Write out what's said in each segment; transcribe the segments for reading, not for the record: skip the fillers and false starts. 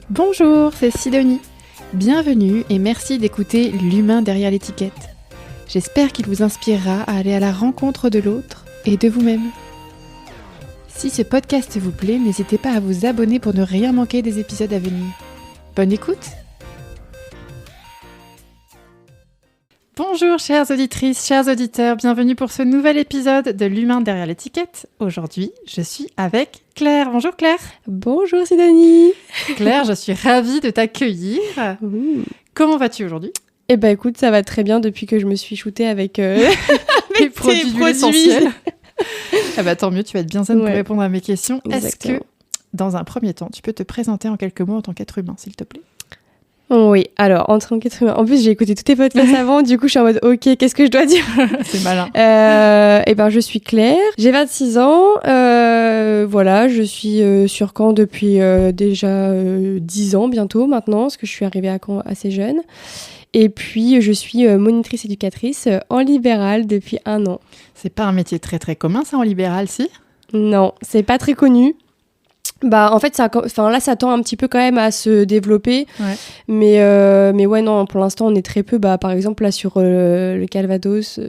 Bonjour, c'est Sidonie. Bienvenue et merci d'écouter L'humain derrière l'étiquette. J'espère qu'il vous inspirera à aller à la rencontre de l'autre et de vous-même. Si ce podcast vous plaît, n'hésitez pas à vous abonner pour ne rien manquer des épisodes à venir. Bonne écoute! Bonjour chères auditrices, chers auditeurs, bienvenue pour ce nouvel épisode de L'humain derrière l'étiquette. Aujourd'hui, je suis avec Claire. Bonjour Claire. Bonjour Sidonie. Claire, je suis ravie de t'accueillir. Comment vas-tu aujourd'hui? Eh ben écoute, ça va très bien depuis que je me suis shootée avec les produits essentiels. Ah bah tant mieux, tu vas être bien zen pour répondre à mes questions. Exactement. Est-ce que, dans un premier temps, tu peux te présenter en quelques mots en tant qu'être humain, s'il te plaît? Oui, alors, en tant qu'être humain. En plus, j'ai écouté tous tes podcasts avant, du coup, je suis en mode, ok, qu'est-ce que je dois dire? C'est malin. Eh ben, je suis Claire, j'ai 26 ans, voilà, je suis sur Caen depuis déjà 10 ans bientôt maintenant, parce que je suis arrivée à Caen assez jeune. Et puis, je suis monitrice éducatrice en libéral depuis 1 an. C'est pas un métier très très commun, ça, en libéral, si? Non, c'est pas très connu. Bah en fait là ça tend un petit peu quand même à se développer, mais ouais non, pour l'instant on est très peu. Bah par exemple là sur le Calvados,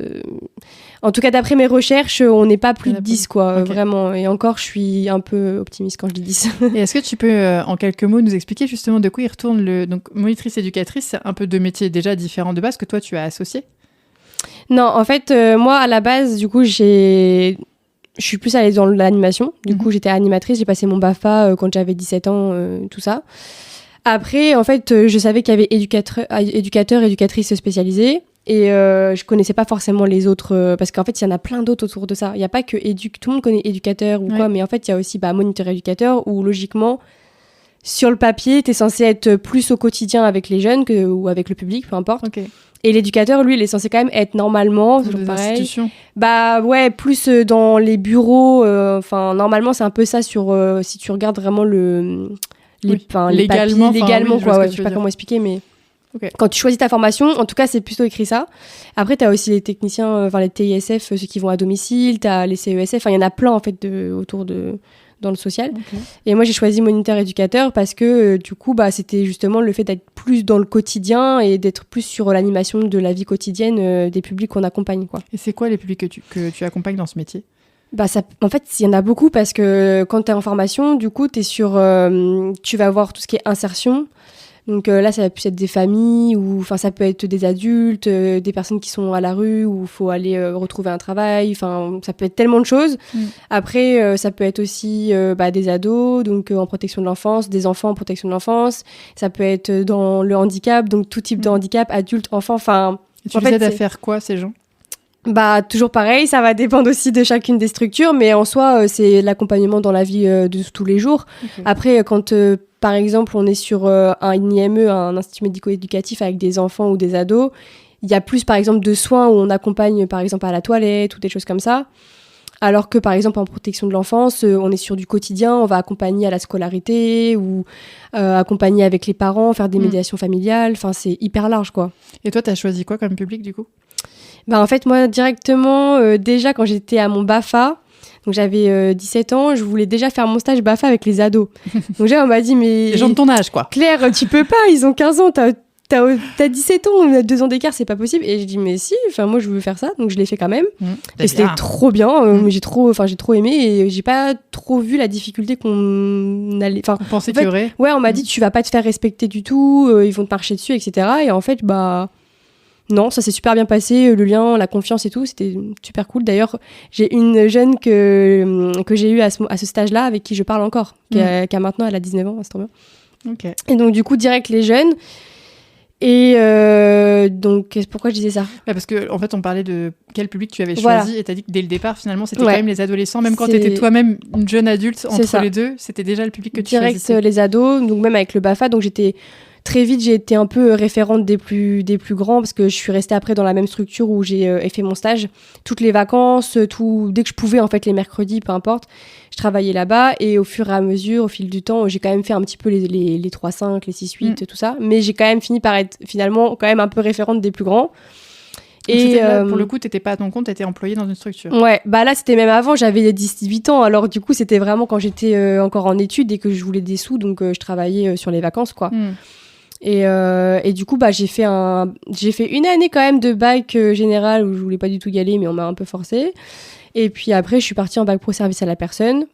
en tout cas d'après mes recherches, on n'est pas plus de 10 quoi, okay. Vraiment, et encore je suis un peu optimiste quand je dis 10. Et est-ce que tu peux en quelques mots nous expliquer justement de quoi il retourne donc monitrice éducatrice, c'est un peu deux métiers déjà différents de base que toi tu as associés? Non, en fait moi à la base du coup je suis plus allée dans l'animation. Du coup, j'étais animatrice. J'ai passé mon BAFA quand j'avais 17 ans, tout ça. Après, en fait, je savais qu'il y avait éducateur, éducatrice spécialisée. Et je connaissais pas forcément les autres. Parce qu'en fait, il y en a plein d'autres autour de ça. Il n'y a pas que tout le monde connaît éducateur ou quoi. Mais en fait, il y a aussi moniteur éducateur où, logiquement, sur le papier, tu es censé être plus au quotidien avec les jeunes ou avec le public, peu importe. Okay. Et l'éducateur, lui, il est censé quand même être normalement, toujours pareil. Institutions. Bah ouais, plus dans les bureaux. Enfin, normalement, c'est un peu ça sur si tu regardes vraiment légalement, quoi. Je sais pas comment expliquer, mais quand tu choisis ta formation, en tout cas, c'est plutôt écrit ça. Après, t'as aussi les techniciens, les TISF, ceux qui vont à domicile, t'as les CESF. Enfin, il y en a plein en fait autour dans le social. Okay. Et moi, j'ai choisi moniteur éducateur parce que du coup, c'était justement le fait d'être plus dans le quotidien et d'être plus sur l'animation de la vie quotidienne des publics qu'on accompagne, quoi. Et c'est quoi les publics que tu accompagnes dans ce métier? En fait, il y en a beaucoup parce que quand tu es en formation, du coup, tu vas voir tout ce qui est insertion. Donc là, ça va plus être des familles, ou ça peut être des adultes, des personnes qui sont à la rue, où il faut aller retrouver un travail. Enfin, ça peut être tellement de choses. Après, ça peut être aussi des ados, donc en protection de l'enfance, des enfants en protection de l'enfance. Ça peut être dans le handicap, donc tout type de handicap, adultes, enfants. Enfin, tu les aides à faire quoi, ces gens? Toujours pareil, ça va dépendre aussi de chacune des structures, mais en soi, c'est l'accompagnement dans la vie de tous les jours. Okay. Après, quand, par exemple, on est sur un IME, un institut médico-éducatif avec des enfants ou des ados, il y a plus, par exemple, de soins où on accompagne, par exemple, à la toilette ou des choses comme ça. Alors que, par exemple, en protection de l'enfance, on est sur du quotidien, on va accompagner à la scolarité ou accompagner avec les parents, faire des médiations familiales. Enfin, c'est hyper large, quoi. Et toi, t'as choisi quoi comme public, du coup? En fait, moi, directement, déjà, quand j'étais à mon BAFA, donc j'avais 17 ans, je voulais déjà faire mon stage BAFA avec les ados. Donc déjà, on m'a dit, mais... Les gens de ton âge, quoi. Claire, tu peux pas, ils ont 15 ans, t'as 17 ans, on a 2 ans d'écart, c'est pas possible. Et j'ai dit, mais si, moi, je veux faire ça, donc je l'ai fait quand même. Et c'était trop bien, j'ai trop aimé, et j'ai pas trop vu la difficulté qu'on allait... On pensait qu'il y aurait. Ouais, on m'a dit, tu vas pas te faire respecter du tout, ils vont te marcher dessus, etc. Et en fait, non, ça s'est super bien passé, le lien, la confiance et tout, c'était super cool. D'ailleurs, j'ai une jeune que j'ai eue à ce stage-là, avec qui je parle encore, qui a maintenant, elle a 19 ans, c'est trop bien. Okay. Et donc, du coup, direct les jeunes. Et donc, pourquoi je disais ça ? Parce qu'en fait, on parlait de quel public tu avais choisi, et tu as dit que dès le départ, finalement, c'était quand même les adolescents. Même quand tu étais toi-même une jeune adulte, entre les deux, c'était déjà le public que tu choisissais. Direct les ados, donc même avec le BAFA, donc très vite, j'ai été un peu référente des plus grands parce que je suis restée après dans la même structure où j'ai fait mon stage. Toutes les vacances, dès que je pouvais, en fait, les mercredis, peu importe, je travaillais là-bas. Et au fur et à mesure, au fil du temps, j'ai quand même fait un petit peu les 3-5, les 6-8, tout ça. Mais j'ai quand même fini par être finalement quand même un peu référente des plus grands. Et là, pour le coup, t'étais pas à ton compte, t'étais employée dans une structure. Ouais, bah là c'était même avant, j'avais 18 ans, alors du coup c'était vraiment quand j'étais encore en études et que je voulais des sous, donc je travaillais sur les vacances quoi. Et du coup bah j'ai fait une année quand même de bac général où je voulais pas du tout y aller, mais on m'a un peu forcée. Et puis après je suis partie en bac pro service à la personne,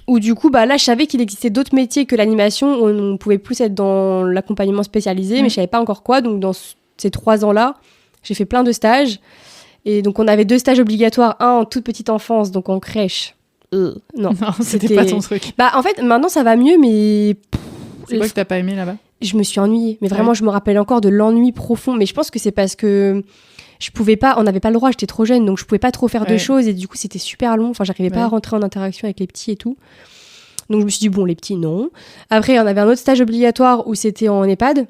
où du coup bah là je savais qu'il existait d'autres métiers que l'animation, on pouvait plus être dans l'accompagnement spécialisé, mais je savais pas encore quoi, donc dans ces 3 ans-là, j'ai fait plein de stages. Et donc, on avait 2 stages obligatoires. Un en toute petite enfance, donc en crèche. Non, c'était pas ton truc. Bah, en fait, maintenant, ça va mieux, mais... C'est quoi que t'as pas aimé là-bas ? Je me suis ennuyée. Mais vraiment, je me rappelle encore de l'ennui profond. Mais je pense que c'est parce que je pouvais pas... On n'avait pas le droit, j'étais trop jeune, donc je pouvais pas trop faire de choses. Et du coup, c'était super long. Enfin, j'arrivais pas à rentrer en interaction avec les petits et tout. Donc, je me suis dit, bon, les petits, non. Après, on avait un autre stage obligatoire où c'était en EHPAD.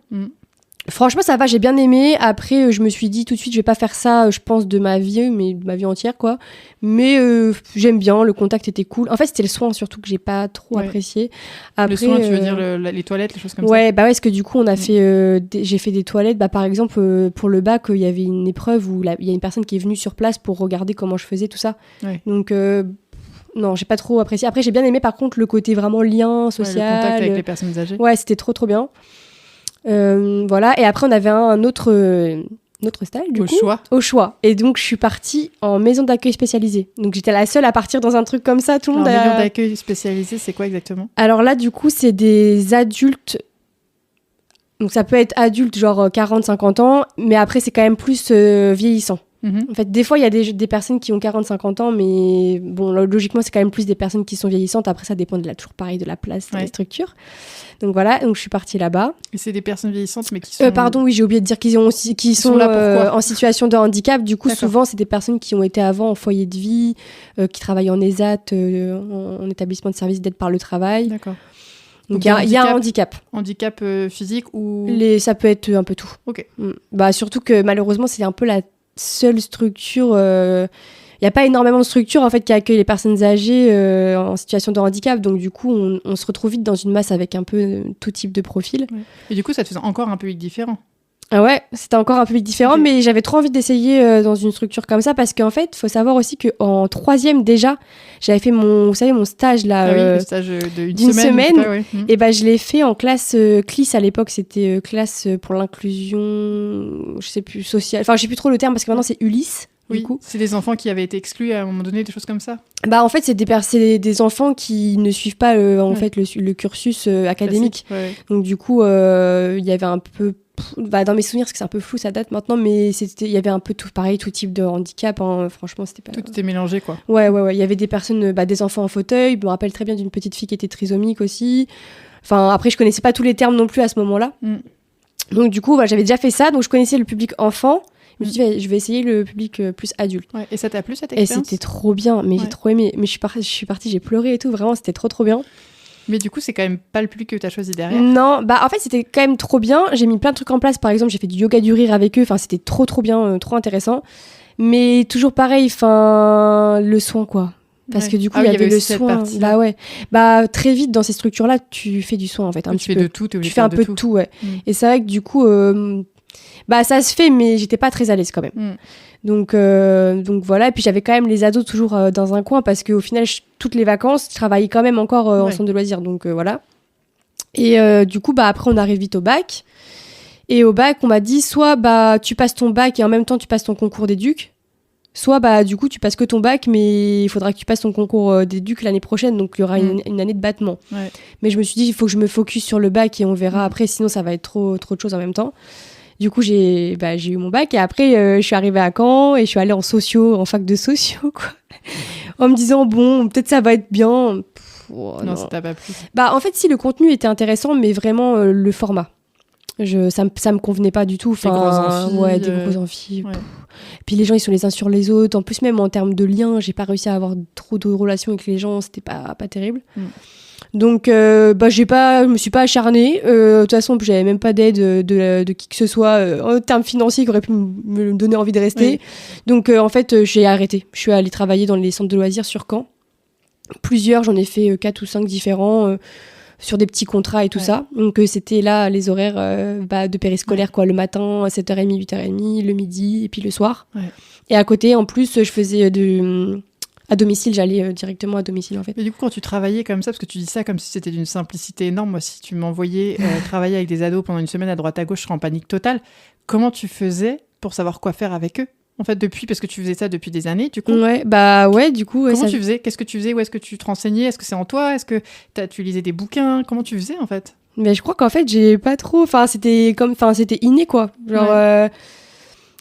Franchement, ça va, j'ai bien aimé. Après, je me suis dit tout de suite, je vais pas faire ça, je pense, de ma vie, mais de ma vie entière, quoi. Mais j'aime bien, le contact était cool. En fait, c'était le soin surtout que j'ai pas trop apprécié. Après, le soin, tu veux dire les toilettes, les choses comme ça ? Ouais, bah ouais, parce que du coup, on a fait, j'ai fait des toilettes. Bah, par exemple, pour le bac, il y avait une épreuve où il y a une personne qui est venue sur place pour regarder comment je faisais tout ça. Ouais. Donc, non, j'ai pas trop apprécié. Après, j'ai bien aimé, par contre, le côté vraiment lien social. Le contact avec les personnes âgées. Ouais, c'était trop bien. Voilà, et après on avait un autre stage au choix, et donc je suis partie en maison d'accueil spécialisée, donc j'étais la seule à partir dans un truc comme ça. Tout le monde maison d'accueil spécialisée, c'est quoi exactement ? Alors là du coup c'est des adultes, donc ça peut être adulte genre 40-50 ans, mais après c'est quand même plus vieillissant. En fait, des fois, il y a des personnes qui ont 40-50 ans, mais bon, logiquement, c'est quand même plus des personnes qui sont vieillissantes. Après, ça dépend toujours pareil de la place, de la structure. Donc voilà, donc je suis partie là-bas. Et c'est des personnes vieillissantes, mais qui sont... Pardon, oui, j'ai oublié de dire qu'ils sont là en situation de handicap. Du coup, souvent, c'est des personnes qui ont été avant en foyer de vie, qui travaillent en ESAT, en établissement de service d'aide par le travail. D'accord. Donc il y a un handicap. Handicap physique ou... Ça peut être un peu tout. Ok. Bah, surtout que malheureusement, c'est un peu la seule structure, il n'y a pas énormément de structures en fait qui accueillent les personnes âgées en situation de handicap, donc du coup on se retrouve vite dans une masse avec un peu tout type de profil. Et du coup ça te faisait encore un public différent. Ah ouais, c'était encore un public différent, mais j'avais trop envie d'essayer dans une structure comme ça, parce qu'en fait, il faut savoir aussi qu'en 3e déjà, j'avais fait mon stage là, le stage d'une semaine, et bah je l'ai fait en classe CLIS à l'époque, c'était classe pour l'inclusion, je sais plus, sociale, enfin je sais plus trop le terme parce que maintenant c'est Ulysse. Oui, c'est des enfants qui avaient été exclus à un moment donné, des choses comme ça. Bah en fait, c'est des enfants qui ne suivent pas en fait le cursus académique. Donc du coup, il y avait un peu, dans mes souvenirs, parce que c'est un peu flou, ça date maintenant, mais il y avait un peu tout pareil, tout type de handicap. Hein. Franchement, c'était pas. Tout était mélangé, quoi. Ouais. Il y avait des personnes, des enfants en fauteuil. Je me rappelle très bien d'une petite fille qui était trisomique aussi. Enfin, après, je connaissais pas tous les termes non plus à ce moment-là. Donc du coup, j'avais déjà fait ça, donc je connaissais le public enfant. Je me suis dit, je vais essayer le public plus adulte. Ouais, et ça t'a plu, cette expérience ? Et c'était trop bien, mais j'ai trop aimé. Mais je suis partie, j'ai pleuré et tout, vraiment, c'était trop bien. Mais du coup, c'est quand même pas le public que t'as choisi derrière. Non, en fait, c'était quand même trop bien. J'ai mis plein de trucs en place. Par exemple, j'ai fait du yoga du rire avec eux. Enfin, c'était trop bien, trop intéressant. Mais toujours pareil, le soin, quoi. Parce que du coup, il y avait le soin. Bah ouais. Bah très vite dans ces structures-là, tu fais du soin en fait. Tu fais de tout, tu fais un peu de tout, ouais. Et c'est vrai que du coup, ça se fait, mais j'étais pas très à l'aise quand même. Donc voilà. Et puis j'avais quand même les ados toujours dans un coin, parce qu'au final, toutes les vacances, je travaillais quand même encore en centre de loisirs. Donc voilà. Et du coup, après, on arrive vite au bac. Et au bac, on m'a dit soit tu passes ton bac et en même temps tu passes ton concours d'éduc. Soit du coup tu passes que ton bac, mais il faudra que tu passes ton concours d'éduc l'année prochaine, donc il y aura une année de battement. Mais je me suis dit, il faut que je me focus sur le bac et on verra après, sinon ça va être trop de choses en même temps. Du coup j'ai eu mon bac, et après je suis arrivée à Caen et je suis allée en fac de sociaux, quoi. En me disant bon, peut-être ça va être bien. Non, ça t'a pas plu. En fait si, le contenu était intéressant, mais vraiment le format. Ça me convenait pas du tout. Des gros amphis. Des gros amphis. Ouais. Puis les gens, ils sont les uns sur les autres. En plus, même en termes de liens, j'ai pas réussi à avoir trop de relations avec les gens. C'était pas terrible. Donc, je me suis pas acharnée. De toute façon, j'avais même pas d'aide de qui que ce soit en termes financiers qui aurait pu me donner envie de rester. Donc, en fait, j'ai arrêté. Je suis allée travailler dans les centres de loisirs sur Caen. Plusieurs, j'en ai fait 4 ou 5 différents. sur des petits contrats et tout ça. Donc c'était là les horaires de périscolaire, quoi, le matin, 7h30, 8h30, le midi et puis le soir. Ouais. Et à côté, en plus, je faisais à domicile, j'allais directement à domicile en fait. Mais du coup, quand tu travaillais comme ça, parce que tu dis ça comme si c'était d'une simplicité énorme, moi si tu m'envoyais travailler avec des ados pendant une semaine à droite à gauche, je serais en panique totale. Comment tu faisais pour savoir quoi faire avec eux ? En fait, parce que tu faisais ça depuis des années, du coup. Ouais, du coup. Comment tu faisais ? Qu'est-ce que tu faisais ? Où est-ce que tu te renseignais ? Est-ce que c'est en toi ? Est-ce que tu lisais des bouquins ? Comment tu faisais, en fait ? Mais je crois qu'en fait, j'ai pas trop... c'était inné, quoi. Genre...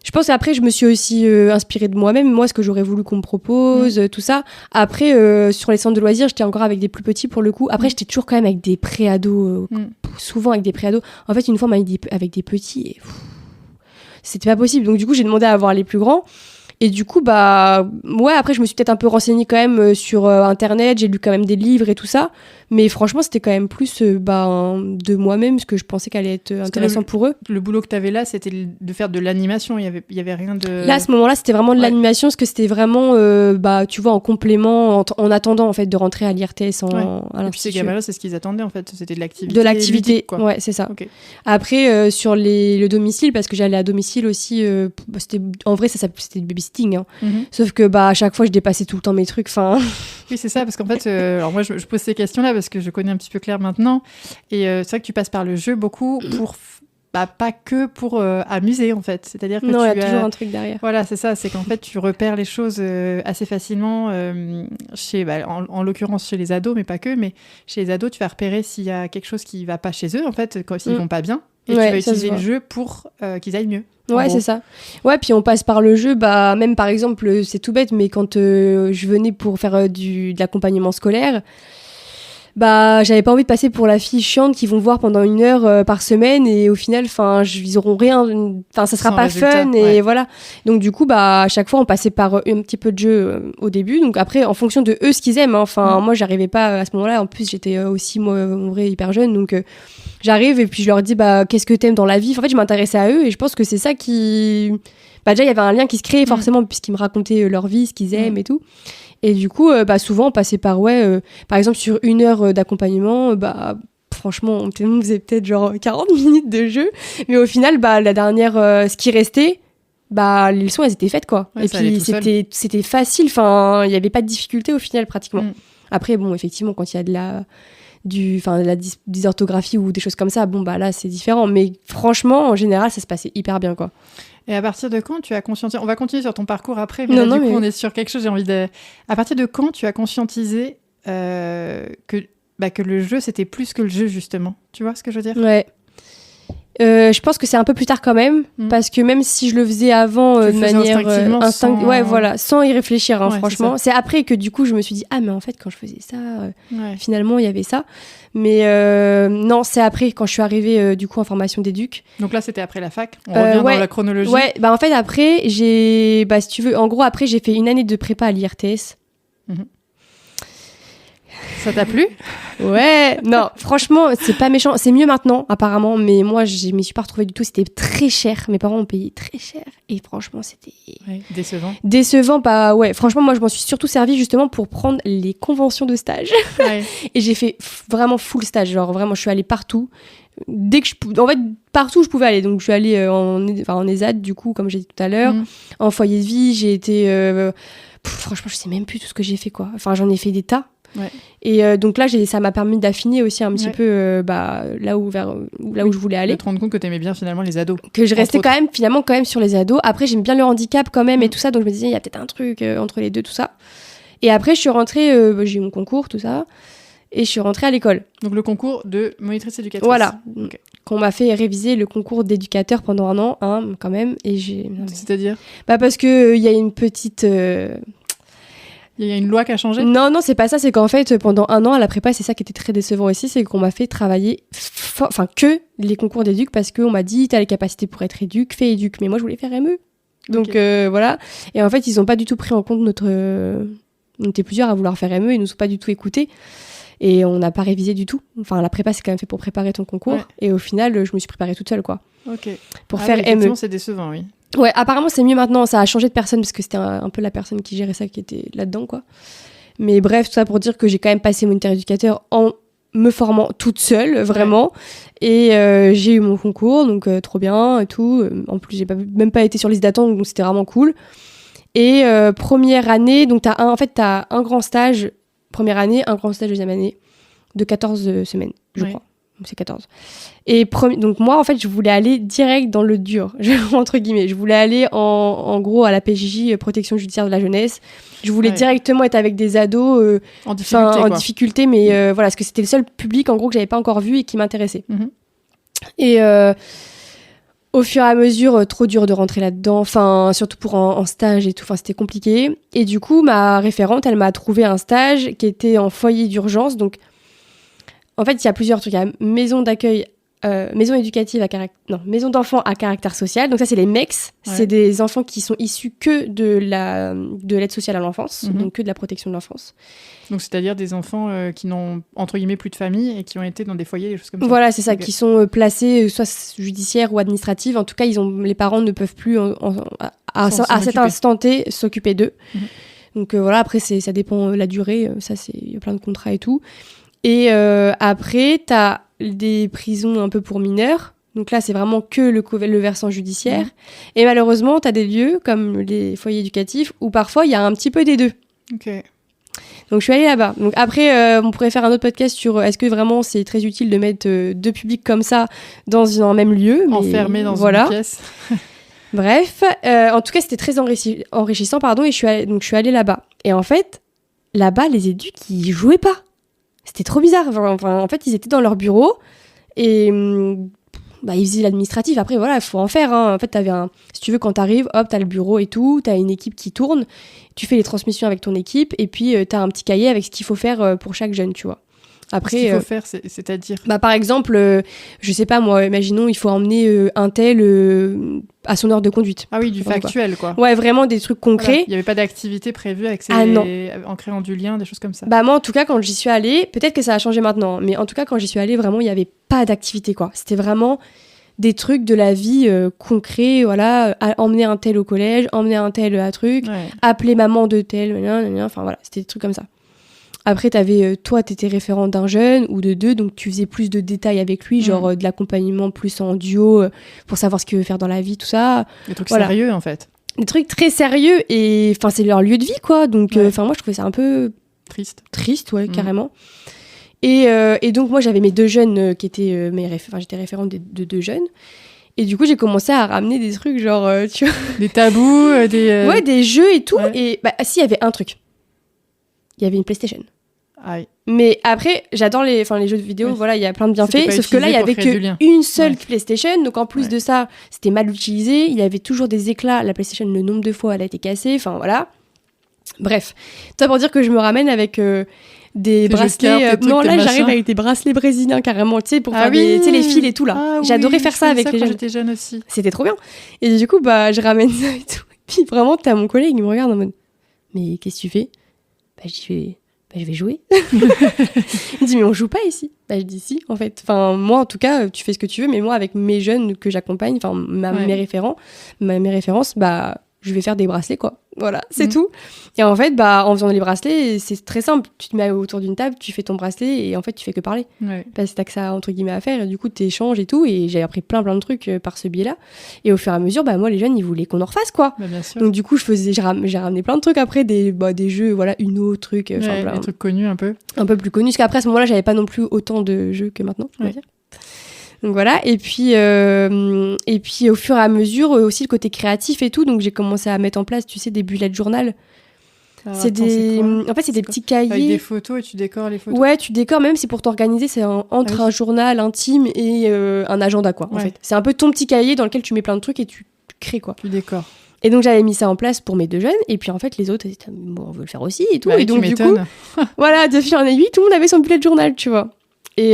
Je pense qu'après, je me suis aussi inspirée de moi-même, ce que j'aurais voulu qu'on me propose, tout ça. Après, sur les centres de loisirs, j'étais encore avec des plus petits pour le coup. Après, j'étais toujours quand même avec des pré-ados, souvent avec des pré-ados. En fait, une fois, on m'a dit avec des petits et c'était pas possible. Donc, du coup, j'ai demandé à avoir les plus grands. Et du coup, après, je me suis peut-être un peu renseignée quand même sur Internet. J'ai lu quand même des livres et tout ça. Mais franchement, c'était quand même plus de moi-même, ce que je pensais qu'allait être intéressant pour eux. Le boulot que tu avais là, c'était de faire de l'animation. Il y avait rien de... Là, à ce moment-là, c'était vraiment de l'animation, parce que c'était vraiment, tu vois, en complément, en attendant, en fait, de rentrer à l'IRTS à l'Institut. Et puis ces gamins-là, c'est ce qu'ils attendaient, en fait. C'était de l'activité. De l'activité, ludique, quoi. Ouais, c'est ça. Okay. Après, sur le domicile, parce que j'allais à domicile aussi, en vrai, c'était du babysitting. Hein. Sauf que, à chaque fois, je dépassais tout le temps mes trucs. Oui, c'est ça, parce qu'en fait, alors moi, je pose ces questions-là parce que je connais un petit peu Claire maintenant. Et c'est vrai que tu passes par le jeu beaucoup pour... pas que pour amuser, en fait. C'est-à-dire que non, il y a toujours un truc derrière. Voilà, c'est ça. C'est qu'en fait, tu repères les choses assez facilement en l'occurrence chez les ados, mais pas que. Mais chez les ados, tu vas repérer s'il y a quelque chose qui ne va pas chez eux, en fait, s'ils ne vont pas bien. Et tu vas utiliser le jeu pour qu'ils aillent mieux. Ouais, c'est ça. Ouais, puis on passe par le jeu, même par exemple, c'est tout bête, mais quand je venais pour faire de l'accompagnement scolaire, j'avais pas envie de passer pour la fille chiante qu'ils vont voir pendant 1 heure par semaine et au final, ils auront rien, ça sera pas fun et voilà. Donc du coup, à chaque fois, on passait par un petit peu de jeu au début. Donc après, en fonction de eux, ce qu'ils aiment. Moi, j'arrivais pas à ce moment-là. En plus, j'étais aussi, moi, en vrai, hyper jeune. Donc j'arrive et puis je leur dis, qu'est-ce que t'aimes dans la vie ? En fait, je m'intéressais à eux et je pense que c'est ça qui... déjà, il y avait un lien qui se créait forcément puisqu'ils me racontaient leur vie, ce qu'ils aiment et tout. Et du coup, souvent, on passait par, par exemple, sur 1 heure d'accompagnement, franchement, on faisait peut-être genre 40 minutes de jeu. Mais au final, la dernière, ce qui restait, les leçons, elles étaient faites, quoi. Ouais, et puis, c'était facile. Enfin, il n'y avait pas de difficulté au final, pratiquement. Après, effectivement, quand il y a de la dysorthographie ou des choses comme ça, là, c'est différent. Mais franchement, en général, ça se passait hyper bien, quoi. Et à partir de quand tu as conscientisé... On va continuer sur ton parcours après, mais on est sur quelque chose, j'ai envie de... À partir de quand tu as conscientisé que le jeu, c'était plus que le jeu, justement ? Tu vois ce que je veux dire ? Ouais. Je pense que c'est un peu plus tard quand même, parce que même si je le faisais avant de manière instinctive, sans y réfléchir, franchement. C'est après que du coup je me suis dit mais en fait quand je faisais ça, finalement il y avait ça. Mais non, c'est après quand je suis arrivée du coup en formation d'éduc. Donc là c'était après la fac. On revient dans la chronologie. Ouais, en fait après j'ai, si tu veux, en gros après j'ai fait 1 année de prépa à l'IRTS. Ça t'a plu ? Ouais, non, franchement, c'est pas méchant. C'est mieux maintenant, apparemment, mais moi, je m'y suis pas retrouvée du tout. C'était très cher. Mes parents ont payé très cher. Et franchement, c'était... décevant. Décevant, franchement, moi, je m'en suis surtout servi justement pour prendre les conventions de stage. Et j'ai fait vraiment full stage. Genre, vraiment, je suis allée partout. Dès que en fait, partout où je pouvais aller. Donc, je suis allée en ESAD, du coup, comme j'ai dit tout à l'heure. En foyer de vie, j'ai été... franchement, je sais même plus tout ce que j'ai fait, quoi. Enfin, j'en ai fait des tas. Ouais. Et donc là, ça m'a permis d'affiner aussi un petit peu là où je voulais aller. De te rendre compte que t'aimais bien finalement les ados. Que je restais quand même sur les ados. Après, j'aime bien le handicap quand même et tout ça. Donc je me disais, il y a peut-être un truc entre les deux, tout ça. Et après, je suis rentrée, j'ai eu mon concours, tout ça. Et je suis rentrée à l'école. Donc le concours de monitrice éducatrice. Voilà. Okay. Qu'on m'a fait réviser le concours d'éducateur pendant 1 an, quand même. Et C'est-à-dire ? Parce qu'il y a une petite... Il y a une loi qui a changé ? Non, c'est pas ça. C'est qu'en fait, pendant 1 an, à la prépa, c'est ça qui était très décevant aussi, c'est qu'on m'a fait travailler que les concours d'éduc parce qu'on m'a dit, t'as les capacités pour être éduc, fais éduc. Mais moi, je voulais faire ME. Donc, voilà. Et en fait, ils ont pas du tout pris en compte on était plusieurs à vouloir faire ME, ils nous ont pas du tout écoutés. Et on n'a pas révisé du tout. Enfin, la prépa, c'est quand même fait pour préparer ton concours. Ouais. Et au final, je me suis préparée toute seule, quoi. Ok. Pour faire ME. C'est décevant, oui. Ouais, apparemment, c'est mieux maintenant. Ça a changé de personne parce que c'était un peu la personne qui gérait ça qui était là-dedans, quoi. Mais bref, tout ça pour dire que j'ai quand même passé moniteur éducateur en me formant toute seule, vraiment. Et j'ai eu mon concours, donc trop bien et tout. En plus, j'ai même pas été sur liste d'attente, donc c'était vraiment cool. Et première année, donc t'as un grand stage première année, un grand stage deuxième année, de 14 semaines, je crois. C'est 14. Et donc moi, en fait, je voulais aller direct dans le dur, entre guillemets. Je voulais aller en gros à la PJJ, Protection judiciaire de la jeunesse. Je voulais directement être avec des ados en difficulté, mais voilà, parce que c'était le seul public en gros que j'avais pas encore vu et qui m'intéressait. Et au fur et à mesure, trop dur de rentrer là-dedans, enfin surtout pour en stage et tout, enfin c'était compliqué. Et du coup, ma référente, elle m'a trouvé un stage qui était en foyer d'urgence. Donc en fait, il y a plusieurs trucs. Il y a maison d'accueil, maison éducative maison d'enfants à caractère social. Donc ça, c'est les MEX. C'est des enfants qui sont issus que de l'aide sociale à l'enfance, donc que de la protection de l'enfance. Donc c'est-à-dire des enfants qui n'ont, entre guillemets, plus de famille et qui ont été dans des foyers, des choses comme ça. Voilà, c'est ça, qui sont placés soit judiciaires ou administratives. En tout cas, les parents ne peuvent plus, à cet instant T, s'occuper d'eux. Donc voilà, après, ça dépend la durée. Il y a plein de contrats et tout. Et après, tu as des prisons un peu pour mineurs. Donc là, c'est vraiment que le versant judiciaire. Et malheureusement, tu as des lieux, comme les foyers éducatifs, où parfois, il y a un petit peu des deux. Donc je suis allée là-bas. Donc après, on pourrait faire un autre podcast sur est-ce que vraiment c'est très utile de mettre deux publics comme ça dans un même lieu. Enfermés dans une pièce. Bref, en tout cas, c'était très enrichissant, et je suis allée là-bas. Et en fait, là-bas, les éducs, ils jouaient pas. C'était trop bizarre. Enfin, en fait, ils étaient dans leur bureau et ils faisaient l'administratif. Après, voilà, il faut en faire. En fait, si tu veux, quand t'arrives, hop, t'as le bureau et tout, t'as une équipe qui tourne, tu fais les transmissions avec ton équipe et puis t'as un petit cahier avec ce qu'il faut faire pour chaque jeune, tu vois. Après, ce qu'il faut faire, c'est-à-dire par exemple, je sais pas moi, imaginons, il faut emmener un tel à son heure de conduite. Ah oui, du factuel, quoi. Ouais, vraiment des trucs concrets. Voilà. Il n'y avait pas d'activité prévue avec en créant du lien, des choses comme ça. Moi, en tout cas, quand j'y suis allée, peut-être que ça a changé maintenant, mais en tout cas, quand j'y suis allée, vraiment, il n'y avait pas d'activité, quoi. C'était vraiment des trucs de la vie concrets, voilà, emmener un tel au collège, emmener un tel à truc, appeler maman de tel, enfin voilà, c'était des trucs comme ça. Après, toi, t'étais référent d'un jeune ou de deux, donc tu faisais plus de détails avec lui, genre de l'accompagnement plus en duo, pour savoir ce qu'il veut faire dans la vie, tout ça. Des trucs sérieux, en fait. Des trucs très sérieux, et enfin, c'est leur lieu de vie, quoi. Donc, moi, je trouvais ça un peu... Triste, carrément. Et donc, moi, j'avais mes deux jeunes qui étaient j'étais référente de deux jeunes. Et du coup, j'ai commencé à ramener des trucs, genre, tu vois... Des tabous, Ouais, des jeux et tout. Et si, il y avait un truc. Il y avait une PlayStation. Aïe. Mais après, j'adore les jeux de vidéo, voilà, il y a plein de bienfaits, sauf que là, il y avait qu'une seule PlayStation, donc en plus de ça, c'était mal utilisé, il y avait toujours des éclats, la PlayStation, le nombre de fois, elle a été cassée, enfin voilà. Bref, tout ça pour dire que je me ramène avec des bracelets... non, là, j'arrive avec des bracelets brésiliens, carrément, tu sais, pour faire les fils et tout, là. J'adorais faire ça avec les jeunes. J'étais jeune aussi. C'était trop bien. Et du coup, je ramène ça et tout. Puis vraiment, t'as mon collègue, il me regarde en mode, mais qu'est-ce que tu fais ? Je vais jouer. Il me dit, mais on joue pas ici. Je dis, si, en fait. Enfin, moi, en tout cas, tu fais ce que tu veux, mais moi, avec mes jeunes que j'accompagne, enfin, mes références, je vais faire des bracelets, quoi. Voilà, c'est tout. Et en fait, en faisant les bracelets, c'est très simple. Tu te mets autour d'une table, tu fais ton bracelet et en fait, tu fais que parler. Parce que t'as que ça, entre guillemets, à faire. Et du coup, t'échanges et tout. Et j'ai appris plein de trucs par ce biais-là. Et au fur et à mesure, moi, les jeunes, ils voulaient qu'on en refasse, quoi. Bien sûr. Donc, du coup, j'ai ramené plein de trucs après, des jeux, voilà, Uno, trucs. Des trucs connus un peu. Un peu plus connus. Parce qu'après, à ce moment-là, j'avais pas non plus autant de jeux que maintenant, on va dire. Donc voilà, et puis au fur et à mesure, aussi le côté créatif et tout, donc j'ai commencé à mettre en place, tu sais, des bullet journal. En fait, c'est des petits cahiers. Avec des photos et tu décores les photos. Ouais, tu décores, même si pour t'organiser, c'est entre un journal intime et un agenda, quoi, en fait. C'est un peu ton petit cahier dans lequel tu mets plein de trucs et tu crées, quoi. Tu décores. Et donc j'avais mis ça en place pour mes deux jeunes, et puis en fait les autres, ils étaient, on veut le faire aussi et tout. Et donc du coup, voilà, de fil en aiguille, tout le monde avait son bullet journal, tu vois. Et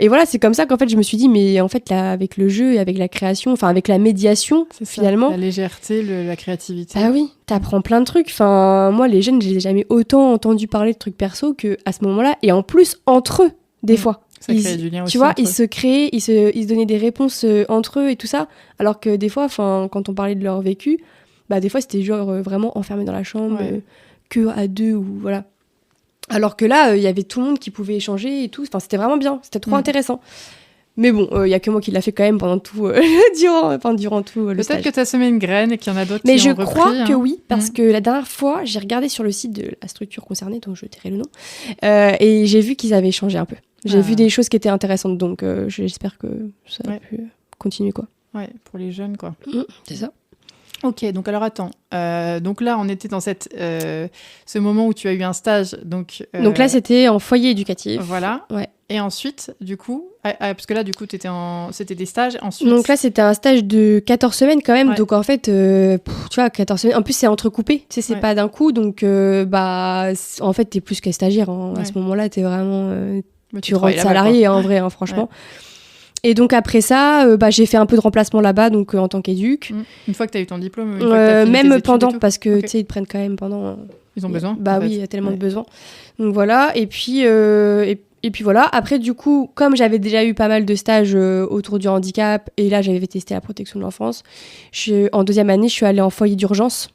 voilà, c'est comme ça qu'en fait je me suis dit, mais en fait là, avec le jeu et avec la création, enfin avec la médiation, finalement, la légèreté, la créativité. Ah oui, t'apprends plein de trucs. Enfin, moi les jeunes, j'ai jamais autant entendu parler de trucs perso que à ce moment-là, et en plus entre eux des fois. Ça crée du lien aussi. Tu vois, ils se créaient, ils se donnaient des réponses entre eux et tout ça, alors que des fois, enfin, quand on parlait de leur vécu, des fois c'était genre vraiment enfermé dans la chambre, que à deux ou voilà. Alors que là, il y avait tout le monde qui pouvait échanger et tout. Enfin, c'était vraiment bien. C'était trop intéressant. Mais bon, il y a que moi qui l'a fait quand même pendant tout, durant tout le stage. Peut-être que tu as semé une graine et qu'il y en a d'autres Mais qui ont repris. Mais je crois que oui, parce que la dernière fois, j'ai regardé sur le site de la structure concernée, dont je tairai le nom, et j'ai vu qu'ils avaient changé un peu. J'ai vu des choses qui étaient intéressantes, donc j'espère que ça a pu continuer, quoi. Ouais, pour les jeunes, quoi. C'est ça. Ok, donc alors attends. Donc là, on était dans ce moment où tu as eu un stage. Donc là, c'était en foyer éducatif. Voilà. Ouais. Et ensuite, du coup, parce que là, du coup, c'était des stages. Ensuite... Donc là, c'était un stage de 14 semaines quand même. Ouais. Donc en fait, tu vois, 14 semaines. En plus, c'est entrecoupé. Tu sais, c'est pas d'un coup. Donc, en fait, t'es plus qu'un stagiaire. Hein. À ce moment-là, t'es vraiment... tu rentres salarié, en vrai, hein, franchement. Ouais. Et donc après ça, j'ai fait un peu de remplacement là-bas, donc en tant qu'éduc. Une fois que tu as eu ton diplôme, même pendant, parce que tu sais, ils te prennent quand même pendant. Ils ont besoin. Bah oui, il y a tellement de besoins. Donc voilà. Et puis voilà. Après, du coup, comme j'avais déjà eu pas mal de stages autour du handicap, et là j'avais testé la protection de l'enfance, en deuxième année, je suis allée en foyer d'urgence.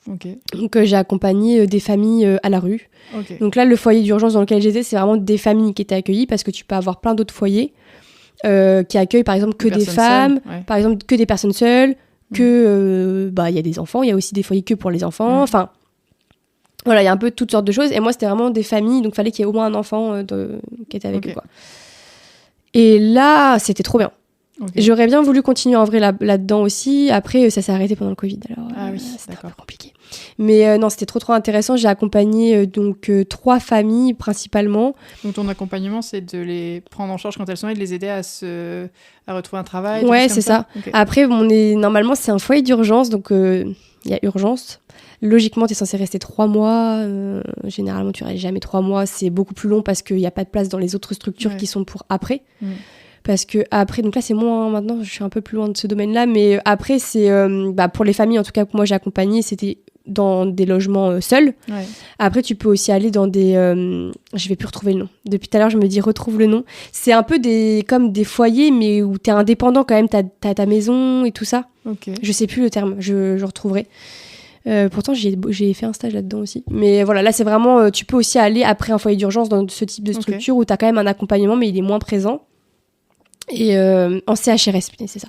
Okay. Donc j'ai accompagné des familles à la rue. Okay. Donc là, le foyer d'urgence dans lequel j'étais, c'est vraiment des familles qui étaient accueillies, parce que tu peux avoir plein d'autres foyers. Qui accueille par exemple que des femmes, par exemple que des personnes seules, que il y a des enfants, il y a aussi des foyers que pour les enfants, enfin voilà, il y a un peu toutes sortes de choses, et moi c'était vraiment des familles, donc il fallait qu'il y ait au moins un enfant qui était avec eux, quoi. Et là c'était trop bien. J'aurais bien voulu continuer en vrai là-dedans aussi. Après, ça s'est arrêté pendant le Covid. Alors, c'était un peu compliqué. Mais non, c'était trop intéressant. J'ai accompagné 3 familles principalement. Donc ton accompagnement, c'est de les prendre en charge quand elles sont et de les aider à retrouver un travail. Ouais, c'est ça. Après, normalement, c'est un foyer d'urgence, donc il y a urgence. Logiquement, tu es censé rester 3 mois. Généralement, tu restes jamais 3 mois. C'est beaucoup plus long parce qu'il n'y a pas de place dans les autres structures qui sont pour après. Parce que après, donc là c'est moins maintenant, je suis un peu plus loin de ce domaine-là, mais après c'est pour les familles en tout cas que moi j'ai accompagné, c'était dans des logements seuls. Ouais. Après tu peux aussi aller dans des, je vais plus retrouver le nom. Depuis tout à l'heure je me dis retrouve le nom. C'est un peu comme des foyers mais où t'es indépendant quand même, t'as ta maison et tout ça. Okay. Je sais plus le terme, je retrouverai. Pourtant j'ai fait un stage là-dedans aussi, mais voilà, là c'est vraiment tu peux aussi aller après un foyer d'urgence dans ce type de structure où t'as quand même un accompagnement mais il est moins présent. Et en CHRS, c'est ça.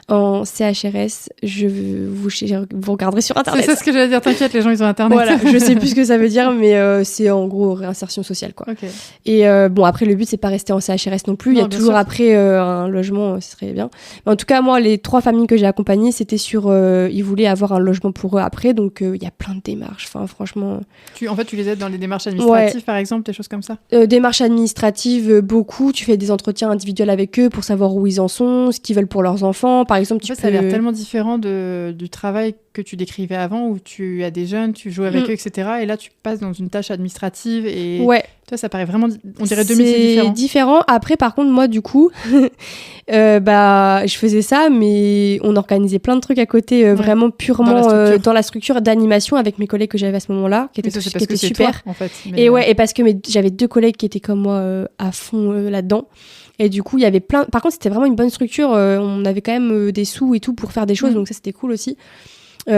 En CHRS, vous regarderez sur Internet. C'est ça ce que j'allais dire, t'inquiète, les gens ils ont Internet. Voilà, je sais plus ce que ça veut dire, mais c'est en gros réinsertion sociale, quoi. Okay. Et après, le but, c'est pas rester en CHRS non plus. Il y a toujours après un logement, ce serait bien. Mais en tout cas, moi, les 3 familles que j'ai accompagnées, c'était ils voulaient avoir un logement pour eux après, donc il y a plein de démarches. Enfin, franchement. En fait, tu les aides dans les démarches administratives, par exemple, des choses comme ça. Démarches administratives, beaucoup. Tu fais des entretiens individuels avec eux pour savoir où ils en sont, ce qu'ils veulent pour leurs enfants. Par exemple, ça a l'air tellement différent du travail que tu décrivais avant, où tu as des jeunes, tu joues avec eux, etc. Et là, tu passes dans une tâche administrative et toi, ça paraît vraiment, on dirait deux métiers différents. C'est différent. Après, par contre, moi, du coup, je faisais ça, mais on organisait plein de trucs à côté, vraiment purement dans la structure d'animation avec mes collègues que j'avais à ce moment-là, qui étaient super. Toi, en fait, et parce que j'avais 2 collègues qui étaient comme moi à fond là-dedans. Et du coup, il y avait plein... Par contre, c'était vraiment une bonne structure. On avait quand même des sous et tout pour faire des choses, donc ça, c'était cool aussi.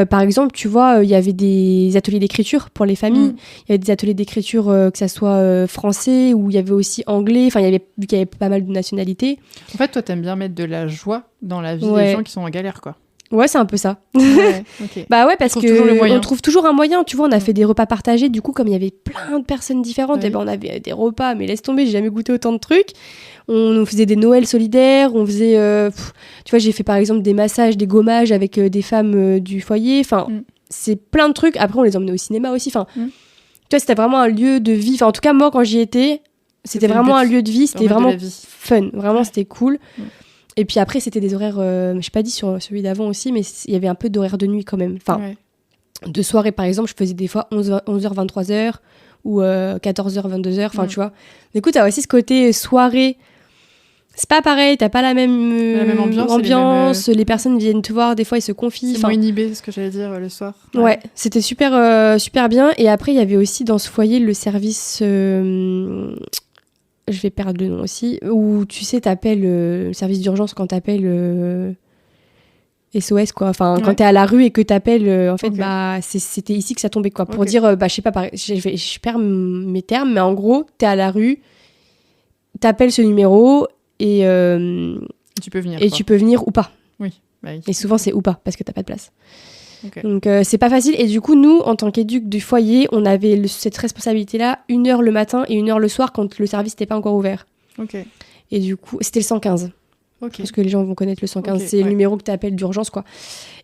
Par exemple, tu vois, il y avait des ateliers d'écriture pour les familles. Il y avait des ateliers d'écriture, que ça soit français, ou il y avait aussi anglais. Enfin, vu qu'il y avait pas mal de nationalités. En fait, toi, t'aimes bien mettre de la joie dans la vie des gens qui sont en galère, quoi. Ouais, c'est un peu ça. Okay. Parce qu'on trouve toujours un moyen. Tu vois, on a fait des repas partagés. Du coup, comme il y avait plein de personnes différentes, on avait des repas. Mais laisse tomber, j'ai jamais goûté autant de trucs. On faisait des Noëls solidaires. On faisait, tu vois, j'ai fait par exemple des massages, des gommages avec des femmes du foyer. Enfin, c'est plein de trucs. Après, on les emmenait au cinéma aussi. Enfin, tu vois, c'était vraiment un lieu de vie. Enfin, en tout cas, moi, quand j'y étais, c'était vraiment un lieu de vie. C'était vraiment fun. Vraiment, c'était cool. Et puis après, c'était des horaires, je n'ai pas dit sur celui d'avant aussi, mais il y avait un peu d'horaires de nuit quand même. Enfin, de soirée, par exemple, je faisais des fois 11h, 23h ou 14h, 22h. Enfin, tu vois. Du coup, tu as aussi ce côté soirée. C'est pas pareil, tu n'as pas la même ambiance. Les personnes viennent te voir, des fois, ils se confient. C'est moins inhibé, c'est ce que j'allais dire le soir. Ouais, c'était super, super bien. Et après, il y avait aussi dans ce foyer le service... je vais perdre le nom aussi, où tu sais, t'appelles le service d'urgence quand t'appelles SOS, quoi. Enfin, quand t'es à la rue et que t'appelles, en fait, Ok. c'était ici que ça tombait, quoi. Pour Ok. dire, je sais pas, je perds mes termes, mais en gros, t'es à la rue, t'appelles ce numéro et Tu peux venir. tu peux venir ou pas. Oui. Bah oui. Et souvent, c'est ou pas, parce que t'as pas de place. Ok. Donc, c'est pas facile. Et du coup, nous, en tant qu'éduc du foyer, on avait cette responsabilité-là 1 heure le matin et 1 heure le soir quand le service n'était pas encore ouvert. Ok. Et du coup, c'était le 115. Ok. Parce que les gens vont connaître le 115. Ok, C'est le numéro que tu appelles d'urgence, quoi.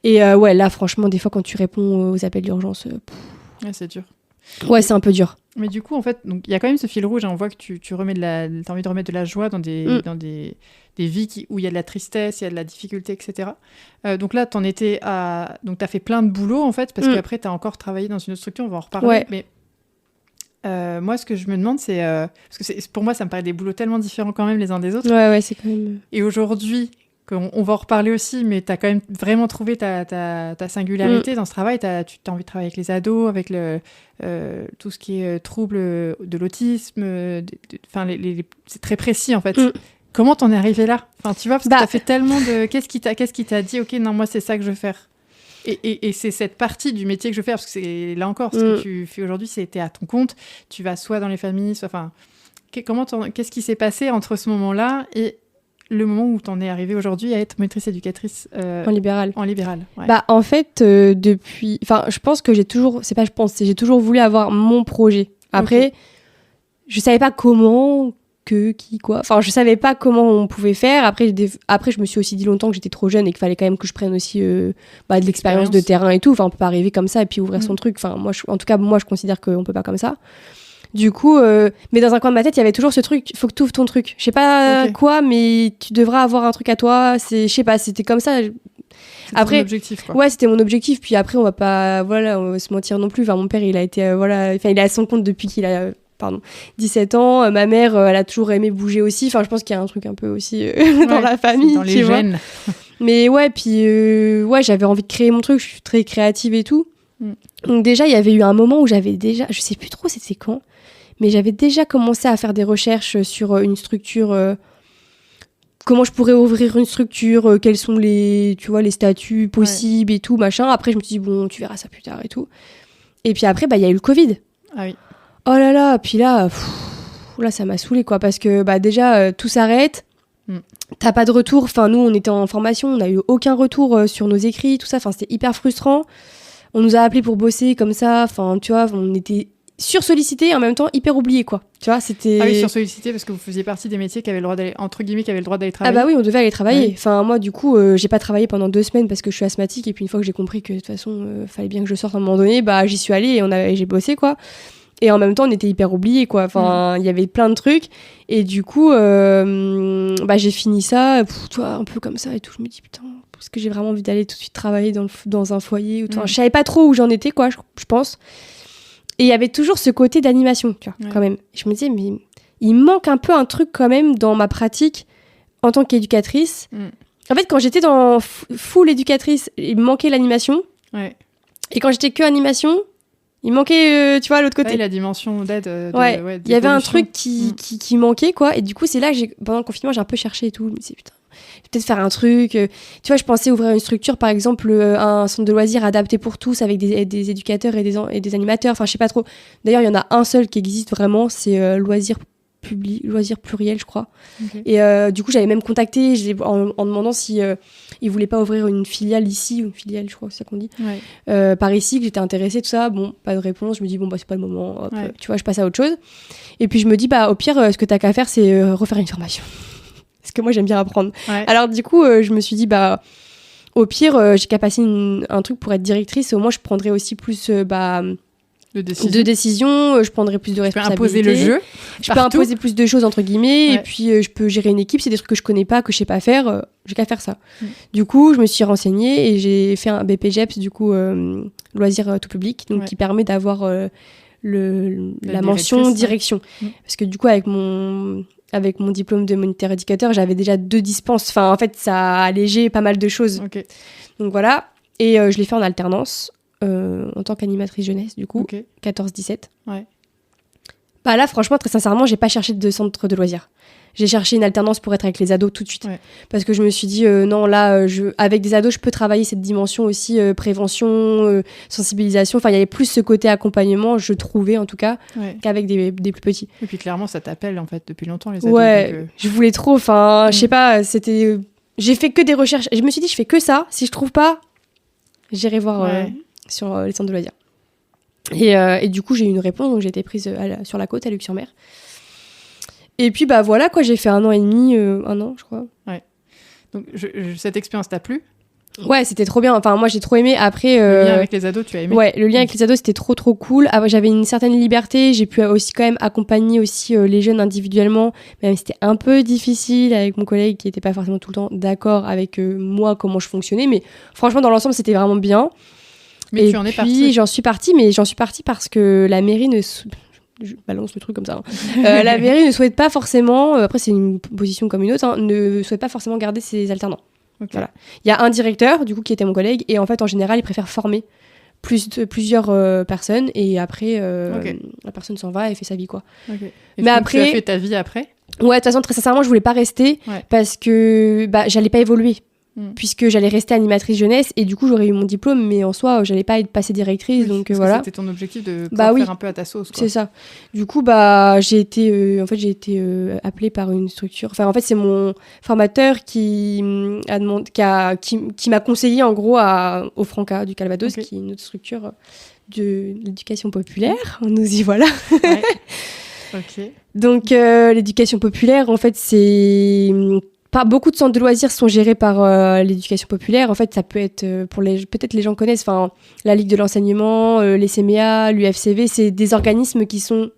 Et ouais, là, franchement, des fois, quand tu réponds aux appels d'urgence, Ouais, c'est dur. ouais, c'est un peu dur. Mais du coup, en fait, donc il y a quand même ce fil rouge. On voit que tu remets t'as envie de remettre de la joie dans des vies où il y a de la tristesse, il y a de la difficulté, etc. Donc là, donc t'as fait plein de boulot en fait, parce qu'après t'as encore travaillé dans une autre structure. On va en reparler. Ouais. Mais moi, ce que je me demande, c'est parce que pour moi, ça me paraît des boulots tellement différents quand même les uns des autres. Ouais, c'est quand même. Et aujourd'hui, on va en reparler aussi, mais tu as quand même vraiment trouvé ta singularité dans ce travail. Tu as envie de travailler avec les ados, avec tout ce qui est troubles de l'autisme. C'est très précis, en fait. Comment t'en es arrivé là? Enfin, tu vois, parce que t'as fait tellement de... Qu'est-ce qui t'a dit, OK, non, moi, c'est ça que je veux faire? Et c'est cette partie du métier que je veux faire, parce que c'est là encore, ce que tu fais aujourd'hui, t'es à ton compte. Tu vas soit dans les familles, soit... Enfin, qu'est-ce qui s'est passé entre ce moment-là et le moment où t'en es arrivée aujourd'hui à être monitrice éducatrice en libéral. En libéral, ouais. En fait, depuis... Enfin, je pense que j'ai toujours voulu avoir mon projet. Après, je savais pas comment, qui, quoi. Enfin, je savais pas comment on pouvait faire. Après, je me suis aussi dit longtemps que j'étais trop jeune et qu'il fallait quand même que je prenne aussi de l'expérience de terrain et tout. Enfin, on peut pas arriver comme ça et puis ouvrir son truc. Enfin, en tout cas, moi, je considère qu'on peut pas comme ça. Du coup, mais dans un coin de ma tête, il y avait toujours ce truc, il faut que tu ouvres ton truc. Je sais pas quoi, mais tu devras avoir un truc à toi. Je sais pas, c'était comme ça. Après, ton objectif, quoi. Ouais, c'était mon objectif. Puis après, on va se mentir non plus. Enfin, mon père, il a été, il est à son compte depuis qu'il a, 17 ans. Ma mère, elle a toujours aimé bouger aussi. Enfin, je pense qu'il y a un truc un peu aussi dans la famille. Dans les gènes. Mais ouais, puis j'avais envie de créer mon truc. Je suis très créative et tout. Donc déjà, il y avait eu un moment où j'avais déjà, je sais plus trop c'était quand, mais j'avais déjà commencé à faire des recherches sur une structure, comment je pourrais ouvrir une structure, quels sont les statuts possibles et tout, machin. Après, je me suis dit, bon, tu verras ça plus tard et tout. Et puis après, il y a eu le Covid. Ah oui. Oh là là, puis là, ça m'a saoulée, quoi, parce que déjà, tout s'arrête. T'as pas de retour. Enfin, nous, on était en formation, on n'a eu aucun retour sur nos écrits, tout ça. Enfin, c'était hyper frustrant. On nous a appelés pour bosser comme ça. Enfin, tu vois, on était sursollicités et en même temps hyper oubliés, quoi. Tu vois, c'était... Ah oui, sursollicités parce que vous faisiez partie des métiers qui avaient le droit d'aller, entre guillemets, qui avaient le droit d'aller travailler. Ah bah oui, on devait aller travailler. Oui. Enfin, moi, du coup, j'ai pas travaillé pendant 2 semaines parce que je suis asthmatique. Et puis, une fois que j'ai compris que, de toute façon, fallait bien que je sorte à un moment donné, j'y suis allée et j'ai bossé, quoi. Et en même temps, on était hyper oubliés, quoi. Enfin, il y avait plein de trucs. Et du coup, j'ai fini ça, un peu comme ça et tout. Je me dis, putain, est-ce que j'ai vraiment envie d'aller tout de suite travailler dans un foyer ou tout. Je savais pas trop où j'en étais, quoi, je pense. Et il y avait toujours ce côté d'animation, tu vois, quand même. Je me disais, mais il manque un peu un truc quand même dans ma pratique en tant qu'éducatrice. En fait, quand j'étais dans full éducatrice, il me manquait l'animation. Ouais. Et quand j'étais que animation, il manquait, tu vois, l'autre côté. Ouais, la dimension d'aide. Il y avait un truc qui manquait, quoi. Et du coup, c'est là que pendant le confinement, j'ai un peu cherché et tout. Je me disais, putain, je vais peut-être faire un truc. Tu vois, je pensais ouvrir une structure, par exemple, un centre de loisirs adapté pour tous, avec des éducateurs et des animateurs. Enfin, je sais pas trop. D'ailleurs, il y en a un seul qui existe vraiment, c'est loisirs pluriel, je crois. Et du coup, j'avais même contacté en demandant si ils voulaient pas ouvrir une filiale ici, ou une filiale, je crois, c'est ça qu'on dit, par ici, que j'étais intéressée, tout ça. Bon, pas de réponse. Je me dis, c'est pas le moment. Hop, tu vois, je passe à autre chose. Et puis, je me dis, au pire, ce que t'as qu'à faire, c'est refaire une formation. Parce que moi, j'aime bien apprendre. Ouais. Alors, du coup, je me suis dit, au pire, j'ai qu'à passer un truc pour être directrice. Au moins, je prendrais aussi plus... de décision, je prendrai plus de responsabilités. Je peux imposer le jeu. Je peux imposer plus de choses, entre guillemets, et puis je peux gérer une équipe. C'est des trucs que je connais pas, que je sais pas faire, j'ai qu'à faire ça. Du coup, je me suis renseignée et j'ai fait un BPGEPS, du coup, loisirs tout public, donc qui permet d'avoir la mention direction. Parce que du coup, avec mon diplôme de moniteur éducateur, j'avais déjà 2 dispenses. Enfin, en fait, ça a allégé pas mal de choses. Donc voilà. Et je l'ai fait en alternance. En tant qu'animatrice jeunesse, du coup, 14-17. Bah là, franchement, très sincèrement, j'ai pas cherché de centre de loisirs. J'ai cherché une alternance pour être avec les ados tout de suite. Ouais. Parce que je me suis dit, non, là, avec des ados, je peux travailler cette dimension aussi, prévention, sensibilisation. Enfin, il y avait plus ce côté accompagnement, je trouvais en tout cas, qu'avec des plus petits. Et puis clairement, ça t'appelle en fait depuis longtemps, les ados. Ouais, donc, je voulais trop. Enfin, je sais pas, c'était... J'ai fait que des recherches. Je me suis dit, je fais que ça. Si je trouve pas, j'irai voir sur les centres de loisirs. Et du coup, j'ai eu une réponse, donc j'ai été prise sur la côte, à Luc-sur-Mer. Et puis, bah voilà, quoi, j'ai fait 1 an et demi, 1 an, je crois. Ouais. Donc, cette expérience t'a plu ? Ouais, c'était trop bien. Enfin, moi, j'ai trop aimé. Après, le lien avec les ados, tu as aimé ? Ouais, le lien avec les ados, c'était trop, trop cool. Ah, j'avais une certaine liberté. J'ai pu aussi quand même accompagner aussi les jeunes individuellement. Même si c'était un peu difficile avec mon collègue qui n'était pas forcément tout le temps d'accord avec moi, comment je fonctionnais. Mais franchement, dans l'ensemble, c'était vraiment bien. Mais tu en es partie ? J'en suis partie parce que la mairie je balance le truc comme ça. La mairie ne souhaite pas forcément, après c'est une position comme une autre, ne souhaite pas forcément garder ses alternants. Okay. Voilà. Il y a un directeur, du coup, qui était mon collègue, et en fait, en général, il préfère former plusieurs personnes, et après, la personne s'en va et fait sa vie, quoi. Okay. Mais après, tu as fait ta vie après ? Ouais, de toute façon, très sincèrement, je voulais pas rester parce que j'allais pas évoluer. Puisque j'allais rester animatrice jeunesse et du coup j'aurais eu mon diplôme, mais en soi j'allais pas être passée directrice, donc voilà. C'était ton objectif de faire un peu à ta sauce, quoi. C'est ça. Du coup j'ai été appelée par une structure. Enfin en fait c'est mon formateur qui m'a conseillé en gros au Franca du Calvados, qui est une autre structure de l'éducation populaire. Nous y voilà. Ouais. Ok. Donc l'éducation populaire en fait c'est pas beaucoup de centres de loisirs sont gérés par l'éducation populaire. En fait, ça peut être, peut-être les gens connaissent, la Ligue de l'enseignement, les CMEA, l'UFCV, c'est des organismes qui sont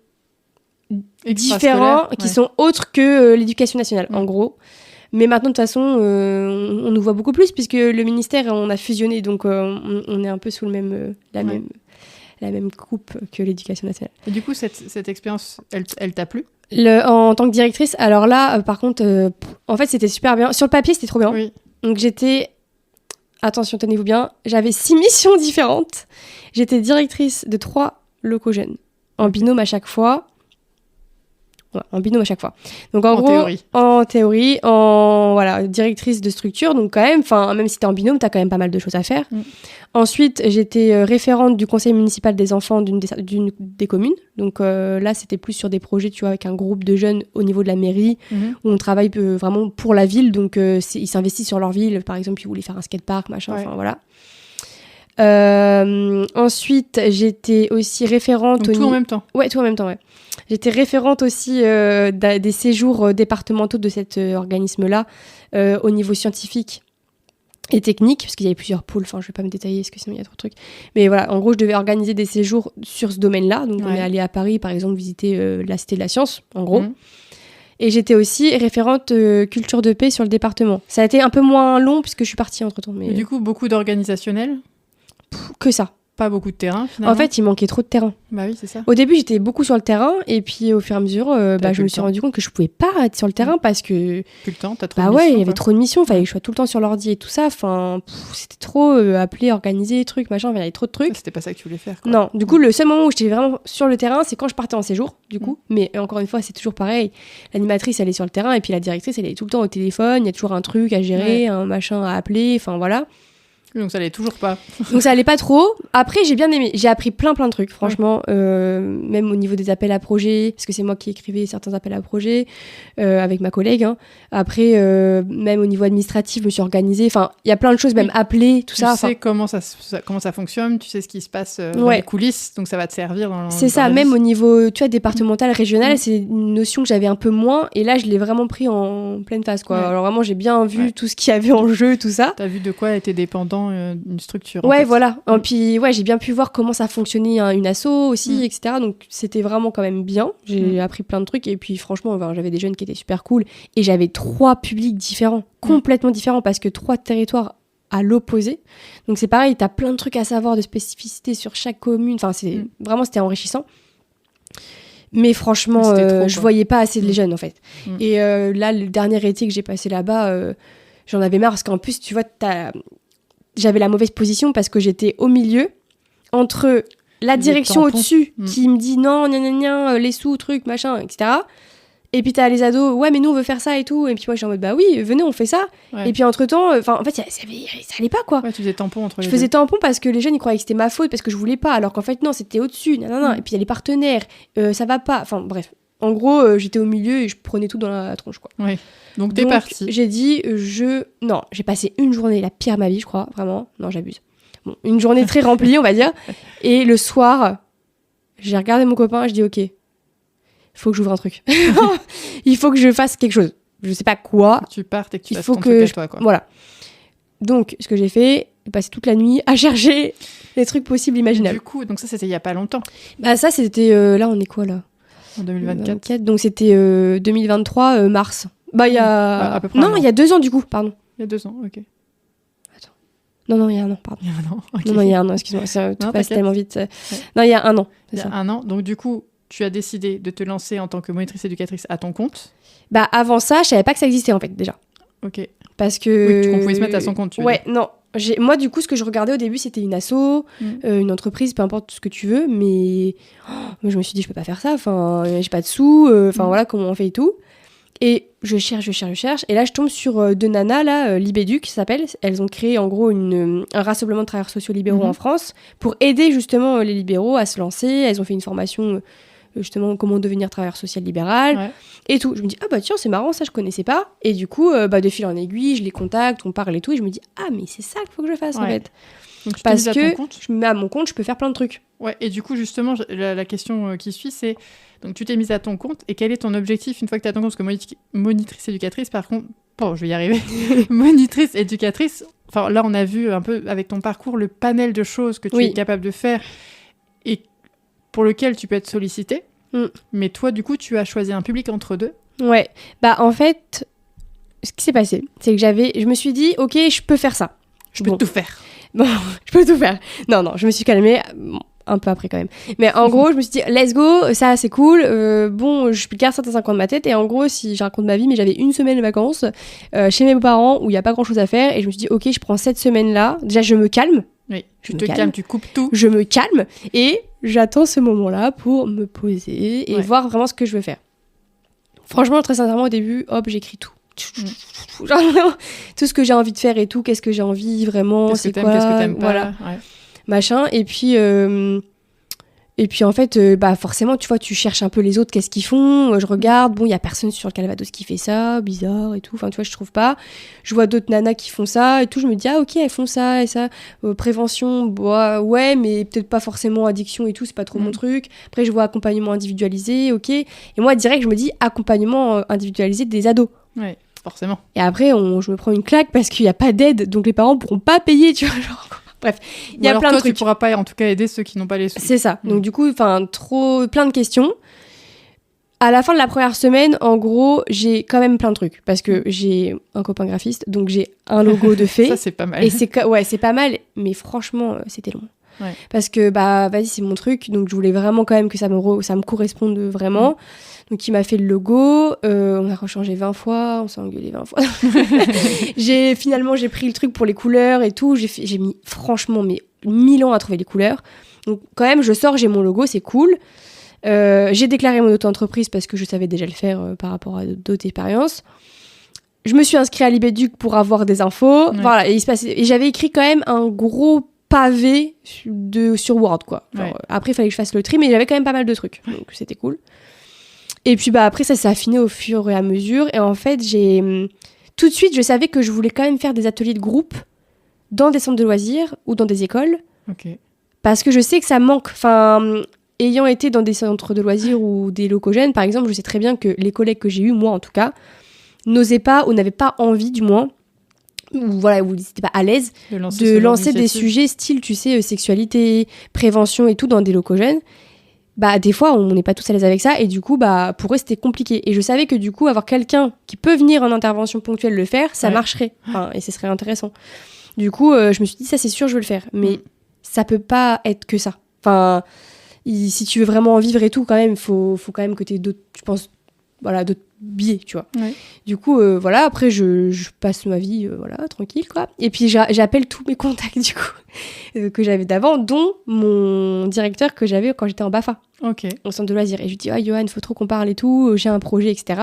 différents, qui sont autres que l'éducation nationale, en gros. Mais maintenant, de toute façon, on nous voit beaucoup plus, puisque le ministère, on a fusionné, donc on est un peu sous la même coupe que l'éducation nationale. Et du coup, cette expérience, elle t'a plu ? En tant que directrice, alors là, par contre, en fait, c'était super bien. Sur le papier, c'était trop bien. Oui. Donc, attention, tenez-vous bien, j'avais 6 missions différentes. J'étais directrice de 3 locaux jeunes, en binôme à chaque fois. Ouais, en binôme à chaque fois. Donc, en gros, en théorie, directrice de structure. Donc, quand même si t'es en binôme, t'as quand même pas mal de choses à faire. Ensuite, j'étais référente du conseil municipal des enfants d'une des communes. Donc là, c'était plus sur des projets, tu vois, avec un groupe de jeunes au niveau de la mairie, où on travaille vraiment pour la ville. Donc, ils s'investissent sur leur ville. Par exemple, ils voulaient faire un skatepark, machin, enfin voilà. Ensuite, j'étais aussi référente... Donc, tout en même temps ? Ouais, tout en même temps, ouais. J'étais référente aussi des séjours départementaux de cet organisme-là au niveau scientifique et technique, parce qu'il y avait plusieurs pôles, je vais pas me détailler parce que sinon il y a trop de trucs. Mais voilà, en gros, je devais organiser des séjours sur ce domaine-là. Donc on est allé à Paris, par exemple, visiter la Cité de la Science, en gros. Et j'étais aussi référente culture de paix sur le département. Ça a été un peu moins long puisque je suis partie entre-temps. Mais... Et du coup, beaucoup d'organisationnel ? Que ça. Pas beaucoup de terrain, finalement. En fait, il manquait trop de terrain. Bah oui, c'est ça. Au début, j'étais beaucoup sur le terrain, et puis au fur et à mesure, je me suis rendu compte que je pouvais pas être sur le terrain parce que... Plus le temps, t'as trop de missions. Il y avait trop de missions, fallait que je sois tout le temps sur l'ordi et tout ça. C'était trop appelé, organisé, trucs, machin, il y avait trop de trucs. C'était pas ça que tu voulais faire, quoi. Non, du coup, le seul moment où j'étais vraiment sur le terrain, c'est quand je partais en séjour, du coup. Mais encore une fois, c'est toujours pareil. L'animatrice, elle est sur le terrain, et puis la directrice, elle est tout le temps au téléphone, il y a toujours un truc à gérer, un machin à appeler, enfin voilà. Donc ça allait toujours pas. Donc ça allait pas trop. Après, j'ai bien aimé. J'ai appris plein de trucs, franchement. Même au niveau des appels à projets, parce que c'est moi qui écrivais certains appels à projets avec ma collègue. Après, même au niveau administratif, je me suis organisée. Enfin, il y a plein de choses, même appeler, tout ça. Tu sais comment ça fonctionne, tu sais ce qui se passe dans les coulisses, donc ça va te servir dans c'est ça, même au niveau, tu vois, départemental, régional, c'est une notion que j'avais un peu moins. Et là, je l'ai vraiment pris en pleine face, quoi. Alors vraiment, j'ai bien vu tout ce qu'il y avait en jeu, tout ça. T'as vu de quoi était dépendant une structure. Ouais, voilà. Et puis, j'ai bien pu voir comment ça fonctionnait une asso aussi, etc. Donc, c'était vraiment quand même bien. J'ai appris plein de trucs. Et puis, franchement, j'avais des jeunes qui étaient super cool. Et j'avais 3 publics différents, complètement différents, parce que 3 territoires à l'opposé. Donc, c'est pareil, t'as plein de trucs à savoir, de spécificités sur chaque commune. Enfin, vraiment, c'était enrichissant. Mais franchement, je voyais pas assez les jeunes, en fait. Et là, le dernier été que j'ai passé là-bas, j'en avais marre, parce qu'en plus, tu vois, j'avais la mauvaise position parce que j'étais au milieu entre la direction tampons. au-dessus qui me dit non, gna, gna, gna, les sous, trucs, machin, etc. Et puis t'as les ados, ouais, mais nous on veut faire ça et tout. Et puis moi j'étais en mode, bah oui, venez, on fait ça. Ouais. Et puis entre-temps, en fait, ça allait pas quoi. Ouais, tu faisais tampon entre les Je deux. faisais tampon parce que les jeunes ils croyaient que c'était ma faute, parce que je voulais pas, alors qu'en fait non, c'était au-dessus. Et puis il y a les partenaires, ça va pas. Enfin bref. En gros, j'étais au milieu et je prenais tout dans la tronche quoi. Oui. Donc t'es partie. J'ai dit, non, j'ai passé une journée la pire de ma vie, je crois, vraiment. Non, j'abuse. Bon, une journée très remplie, on va dire. Et le soir, j'ai regardé mon copain, je dis ok. Il faut que j'ouvre un truc. Il faut que je fasse quelque chose. Je sais pas quoi. Tu partes et que tu fasses faut ton que truc à toi, quoi. Voilà. Donc, ce que j'ai fait, j'ai passé toute la nuit à chercher les trucs possibles, imaginables. Du coup, donc ça, c'était il y a pas longtemps, Bah ça, c'était... là, on est quoi, là en 2024. Donc, c'était 2023, mars. Bah, il y a... à peu près non, un an. il y a 2 ans, du coup, pardon. Il y a 2 ans, ok. Non, il y a un an, pardon. Il y a un an, ok. Non, il y a un an, excuse-moi. Tout Non, passe t'inquiète. tellement vite. Non, il y a un an, Il c'est y a ça. un an. Donc du coup, tu as décidé de te lancer en tant que monitrice éducatrice à ton compte. Bah, avant ça, je savais pas que ça existait, en fait, déjà. Ok. Parce que... Oui, qu'on pouvait se mettre à son compte, tu veux Ouais, non. Moi, du coup, ce que je regardais au début, c'était une asso, une entreprise, peu importe ce que tu veux, mais moi, je me suis dit, je peux pas faire ça, enfin, j'ai pas de sous, enfin, voilà comment on fait et tout. Et je cherche, et là, je tombe sur 2 nanas, là, Libéduc, ça s'appelle. Elles ont créé, en gros, un rassemblement de travailleurs sociaux libéraux en France pour aider, justement, les libéraux à se lancer. Elles ont fait une formation, justement, comment devenir travailleur social libéral. Ouais. Et tout. Je me dis, ah bah tiens, c'est marrant, ça je connaissais pas. Et du coup, de fil en aiguille, je les contacte, on parle et tout. Et je me dis, ah mais c'est ça qu'il faut que je fasse en Ouais. fait. Donc tu t'es Parce mise à que ton compte. je me mets à mon compte, je peux faire plein de trucs. Ouais. Et du coup, justement, la question qui suit, c'est donc tu t'es mise à ton compte et quel est ton objectif une fois que tu es à ton compte? Parce que monitrice éducatrice, par contre, bon, je vais y arriver. Monitrice éducatrice. Enfin, là, on a vu un peu avec ton parcours le panel de choses que tu Oui. es capable de faire et pour lequel tu peux être sollicité. Mais toi, du coup, tu as choisi un public entre deux. Ouais. Bah en fait, ce qui s'est passé, c'est que je me suis dit, ok, je peux faire ça. Je peux tout faire. Bon, je peux tout faire. Non, je me suis calmée. Un peu après quand même. Mais en gros, je me suis dit, let's go, ça c'est cool. Bon, je garde ça dans un coin de ma tête. Et en gros, si je raconte ma vie, mais j'avais une semaine de vacances chez mes parents où il n'y a pas grand chose à faire. Et je me suis dit, ok, je prends cette semaine-là. Déjà, je me calme. Oui, tu me te calme. calmes, tu coupes tout. Je me calme et j'attends ce moment-là pour me poser et voir vraiment ce que je veux faire. Franchement, très sincèrement, au début, hop, j'écris tout. Genre, vraiment, tout ce que j'ai envie de faire et tout, qu'est-ce que j'ai envie vraiment, Qu'est-ce c'est que t'aimes, quoi, qu'est-ce que t'aimes pas. voilà, Ouais. machin. Et puis en fait, bah forcément, tu vois, tu cherches un peu les autres, qu'est-ce qu'ils font. Je regarde, bon, il y a personne sur le Calvados qui fait ça, bizarre et tout. Enfin, tu vois, je trouve pas. Je vois d'autres nanas qui font ça et tout. Je me dis, ah ok, elles font ça et ça. Prévention, bah ouais, mais peut-être pas forcément addiction et tout, c'est pas trop mon truc. Après, je vois accompagnement individualisé, ok. Et moi, direct, je me dis accompagnement individualisé des ados. Ouais, forcément. Et après, je me prends une claque parce qu'il y a pas d'aide, donc les parents pourront pas payer, tu vois, genre. Bref, il y a plein de toi, trucs. tu pourras pas, en tout cas, aider ceux qui n'ont pas les sous. C'est ça. Donc du coup, enfin, plein de questions. À la fin de la première semaine, en gros, j'ai quand même plein de trucs parce que j'ai un copain graphiste, donc j'ai un logo de fée. Ça, c'est pas mal. Et c'est pas mal, mais franchement, c'était long. Ouais. Parce que bah vas-y, c'est mon truc, donc je voulais vraiment quand même que ça me corresponde vraiment. Donc il m'a fait le logo, on a rechangé 20 fois, on s'est engueulé 20 fois. Finalement j'ai pris le truc pour les couleurs et tout, j'ai mis franchement 1000 ans à trouver les couleurs. Donc quand même je sors, j'ai mon logo, c'est cool. J'ai déclaré mon auto-entreprise parce que je savais déjà le faire par rapport à d'autres expériences. Je me suis inscrite à Libéduc pour avoir des infos. Ouais. Voilà, et j'avais écrit quand même un gros pavé sur Word, quoi. Genre, ouais. Après, il fallait que je fasse le tri, mais j'avais quand même pas mal de trucs. Donc, c'était cool. Et puis, bah, après, ça s'est affiné au fur et à mesure. Et en fait, tout de suite, je savais que je voulais quand même faire des ateliers de groupe dans des centres de loisirs ou dans des écoles. Okay. Parce que je sais que ça manque. Enfin, ayant été dans des centres de loisirs ou des locaux jeunes, par exemple, je sais très bien que les collègues que j'ai eus, moi en tout cas, n'osaient pas ou n'avaient pas envie, du moins, ou voilà, ou ils n'étaient pas à l'aise de lancer des sujets style, tu sais, sexualité, prévention et tout dans des locaux jeunes. Bah, des fois, on n'est pas tous à l'aise avec ça et du coup, bah, pour eux, c'était compliqué. Et je savais que du coup, avoir quelqu'un qui peut venir en intervention ponctuelle le faire, ça marcherait. Enfin, et ce serait intéressant. Du coup, je me suis dit, ça, c'est sûr, je veux le faire. Mais ça peut pas être que ça. Enfin, si tu veux vraiment en vivre et tout, quand même, faut quand même que tu aies d'autres, je pense, voilà, biais, tu vois. Ouais. Du coup, voilà, après, je passe ma vie, voilà, tranquille, quoi. Et puis, j'appelle tous mes contacts, du coup, que j'avais d'avant, dont mon directeur que j'avais quand j'étais en BAFA, au centre de loisirs. Et je lui dis, ah, Johan, il faut trop qu'on parle et tout, j'ai un projet, etc.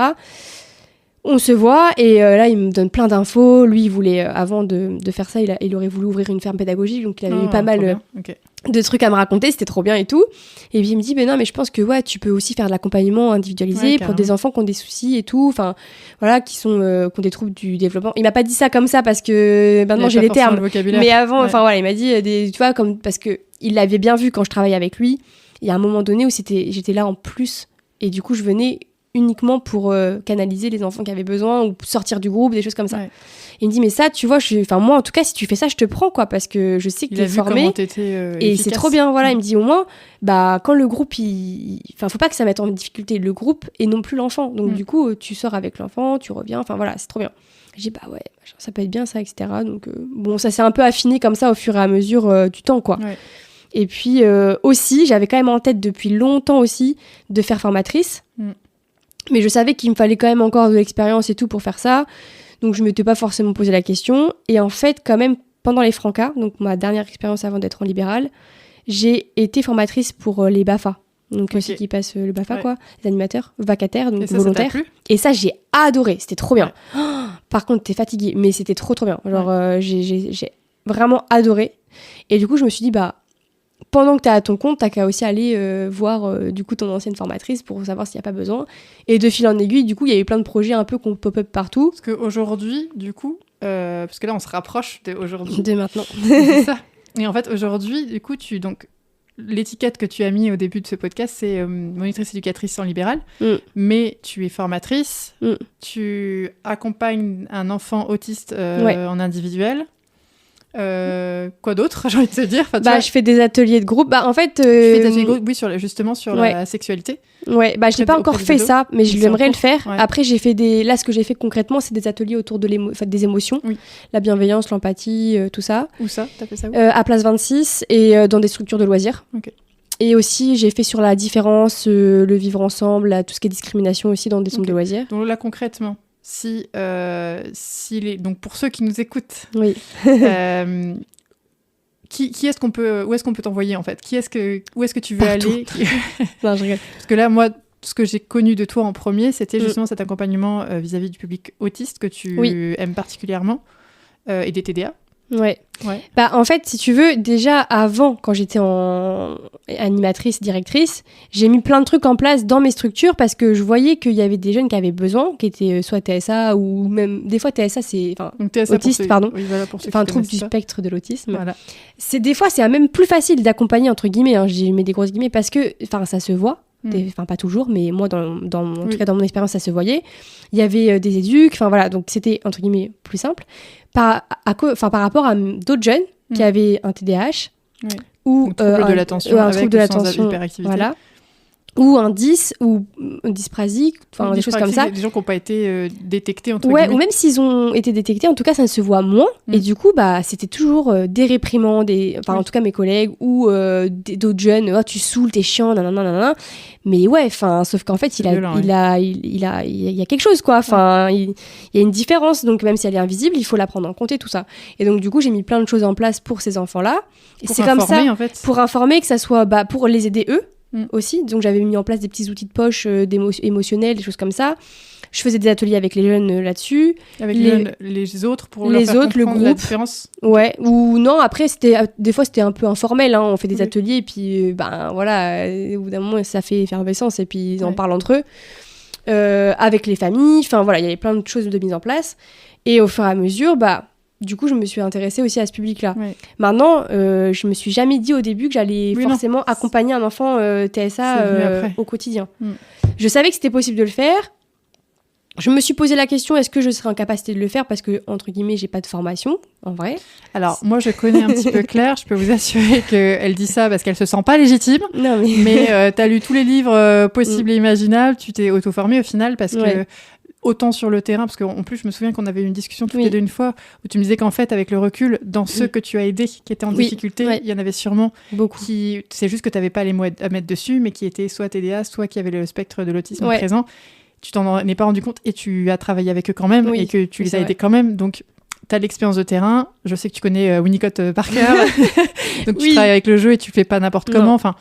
On se voit, et là, il me donne plein d'infos. Lui, il voulait, avant de faire ça, il aurait voulu ouvrir une ferme pédagogique, donc il avait eu pas mal de trucs à me raconter, c'était trop bien et tout. Et puis il me dit, non, mais je pense que ouais, tu peux aussi faire de l'accompagnement individualisé pour des enfants qui ont des soucis et tout, enfin, voilà, qui ont des troubles du développement. Il m'a pas dit ça comme ça parce que maintenant j'ai les termes. Mais avant, enfin voilà, il m'a dit, tu vois, comme, parce que il l'avait bien vu quand je travaillais avec lui. Il y a un moment donné où j'étais là en plus, et du coup, je venais uniquement pour canaliser les enfants qui avaient besoin ou sortir du groupe, des choses comme ça. Ouais. Il me dit, mais ça, tu vois, moi, en tout cas, si tu fais ça, je te prends, quoi, parce que je sais que tu es formé. Et efficace. C'est trop bien, voilà. Il me dit, au moins, quand le groupe, faut pas que ça mette en difficulté le groupe et non plus l'enfant. Donc, du coup, tu sors avec l'enfant, tu reviens, enfin, voilà, c'est trop bien. J'ai dit, ouais, ça peut être bien, ça, etc. Donc, bon, ça s'est un peu affiné comme ça au fur et à mesure du temps, quoi. Ouais. Et puis, aussi, j'avais quand même en tête depuis longtemps aussi de faire formatrice. Mais je savais qu'il me fallait quand même encore de l'expérience et tout pour faire ça. Donc, je ne m'étais pas forcément posé la question. Et en fait, quand même, pendant les Francas, donc ma dernière expérience avant d'être en libéral, j'ai été formatrice pour les BAFA. Donc, ceux qui passent le BAFA, quoi, les animateurs vacataires, donc volontaires. Et ça, j'ai adoré. C'était trop bien. Ouais. Oh, par contre, t'es fatiguée, mais c'était trop, trop bien. Genre, j'ai vraiment adoré. Et du coup, je me suis dit, pendant que tu es à ton compte, tu n'as qu'à aussi aller voir du coup ton ancienne formatrice pour savoir s'il n'y a pas besoin. Et de fil en aiguille, du coup, il y a eu plein de projets un peu qu'on pop-up partout. Parce qu'aujourd'hui, du coup, parce que là, on se rapproche d'aujourd'hui. De maintenant. C'est ça. Et en fait, aujourd'hui, du coup, donc, l'étiquette que tu as mis au début de ce podcast, c'est monitrice éducatrice en libéral. Mais tu es formatrice, tu accompagnes un enfant autiste en individuel. Quoi d'autre, j'ai envie de te dire, je fais des ateliers de groupe. En fait, tu fais des ateliers de groupe, oui, justement sur la sexualité. Ouais, je n'ai pas encore fait ça, mais j'aimerais le faire. Ouais. Après, j'ai fait là, ce que j'ai fait concrètement, c'est des ateliers autour des émotions, la bienveillance, l'empathie, tout ça. Où ça? T'as fait ça où? À Place 26 et dans des structures de loisirs. Okay. Et aussi, j'ai fait sur la différence, le vivre ensemble, tout ce qui est discrimination aussi dans des centres de loisirs. Donc là, concrètement, donc pour ceux qui nous écoutent, qui est-ce qu'on peut, où est-ce qu'on peut t'envoyer en fait? Où est-ce que tu veux aller? Non, je rigole. Parce que là, moi, ce que j'ai connu de toi en premier, c'était justement cet accompagnement vis-à-vis du public autiste que tu aimes particulièrement et des TDA. Ouais. En fait, si tu veux, déjà avant, quand j'étais en animatrice, directrice, j'ai mis plein de trucs en place dans mes structures parce que je voyais qu'il y avait des jeunes qui avaient besoin, qui étaient soit TSA ou même des fois TSA, c'est autiste, pardon. Oui, voilà, pour ceux qui trouble du spectre de l'autisme. Voilà. Des fois, c'est même plus facile d'accompagner entre guillemets. J'ai mis des grosses guillemets parce que, ça se voit. Pas toujours, mais moi, en tout cas dans mon expérience, ça se voyait. Il y avait des éducs, donc c'était entre guillemets plus simple. Par rapport à d'autres jeunes qui avaient un TDAH ou un trouble de l'attention, un trouble de l'attention, voilà, ou un 10 ou une dysprasie, des choses comme ça. Des gens qui n'ont pas été détectés entre guillemets. Ou même s'ils ont été détectés, en tout cas ça se voit moins. Et du coup c'était toujours des réprimants, en tout cas mes collègues ou d'autres jeunes, tu saoules, t'es chiant, nanana. Mais sauf qu'en fait il y a quelque chose quoi. Il y a une différence, donc même si elle est invisible, il faut la prendre en compte et tout ça. Et donc du coup j'ai mis plein de choses en place pour ces enfants-là. Et c'est comme ça, en fait. Pour informer, que ça soit pour les aider eux. Aussi, donc j'avais mis en place des petits outils de poche émotionnels, des choses comme ça. Je faisais des ateliers avec les jeunes là-dessus. Avec les autres pour les leur faire autres, le groupe. La différence. Ouais, ou non, après, des fois c'était un peu informel, on fait des ateliers et puis au bout d'un moment ça fait effervescence et puis ils en parlent entre eux. Avec les familles, il y avait plein de choses de mise en place. Et au fur et à mesure, du coup, je me suis intéressée aussi à ce public-là. Ouais. Maintenant, je me suis jamais dit au début que j'allais forcément accompagner un enfant TSA au quotidien. Je savais que c'était possible de le faire. Je me suis posé la question, est-ce que je serais en capacité de le faire? Parce que, entre guillemets, j'ai pas de formation, en vrai. Alors, moi, je connais un petit peu Claire. Je peux vous assurer qu'elle dit ça parce qu'elle se sent pas légitime. Non, mais t'as lu tous les livres possibles et imaginables. Tu t'es auto-formée au final parce que... Autant sur le terrain, parce qu'en plus, je me souviens qu'on avait eu une discussion toutes les deux une fois, où tu me disais qu'en fait, avec le recul, dans ceux que tu as aidés, qui étaient en difficulté, il y en avait sûrement beaucoup. C'est juste que tu n'avais pas les mots à mettre dessus, mais qui étaient soit TDA, soit qui avaient le spectre de l'autisme présent. tu t'en es pas rendu compte et tu as travaillé avec eux quand même et que tu les as aidés quand même. Donc, tu as l'expérience de terrain. Je sais que tu connais Winnicott par cœur. Donc, tu travailles avec le jeu et tu fais pas n'importe comment. Enfin,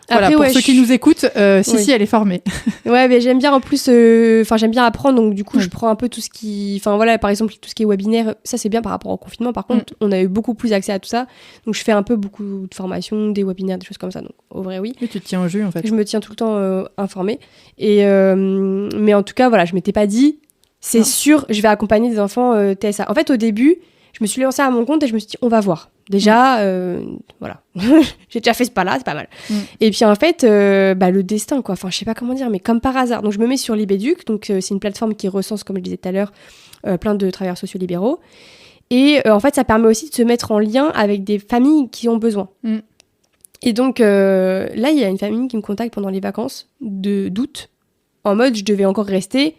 voilà, après, pour ceux qui nous écoutent, si, elle est formée. Ouais, mais j'aime bien en plus, j'aime bien apprendre, donc du coup, je prends un peu tout ce qui, par exemple, tout ce qui est webinaire, ça c'est bien par rapport au confinement. Par contre, on a eu beaucoup plus accès à tout ça, donc je fais un peu beaucoup de formations, des webinaires, des choses comme ça. Donc, au vrai, oui. Et tu te tiens au jeu, en fait. Je me tiens tout le temps informée. Mais en tout cas, voilà, je m'étais pas dit, c'est sûr, je vais accompagner des enfants TSA. En fait, au début, je me suis lancée à mon compte et je me suis dit, on va voir. Déjà, voilà, j'ai déjà fait ce pas-là, c'est pas mal. Et puis en fait, le destin, quoi. Enfin, je sais pas comment dire, mais comme par hasard. Donc je me mets sur Libéduc, donc c'est une plateforme qui recense, comme je disais tout à l'heure, plein de travailleurs sociaux libéraux. Et en fait, ça permet aussi de se mettre en lien avec des familles qui ont besoin. Et donc là, il y a une famille qui me contacte pendant les vacances d'août, en mode je devais encore rester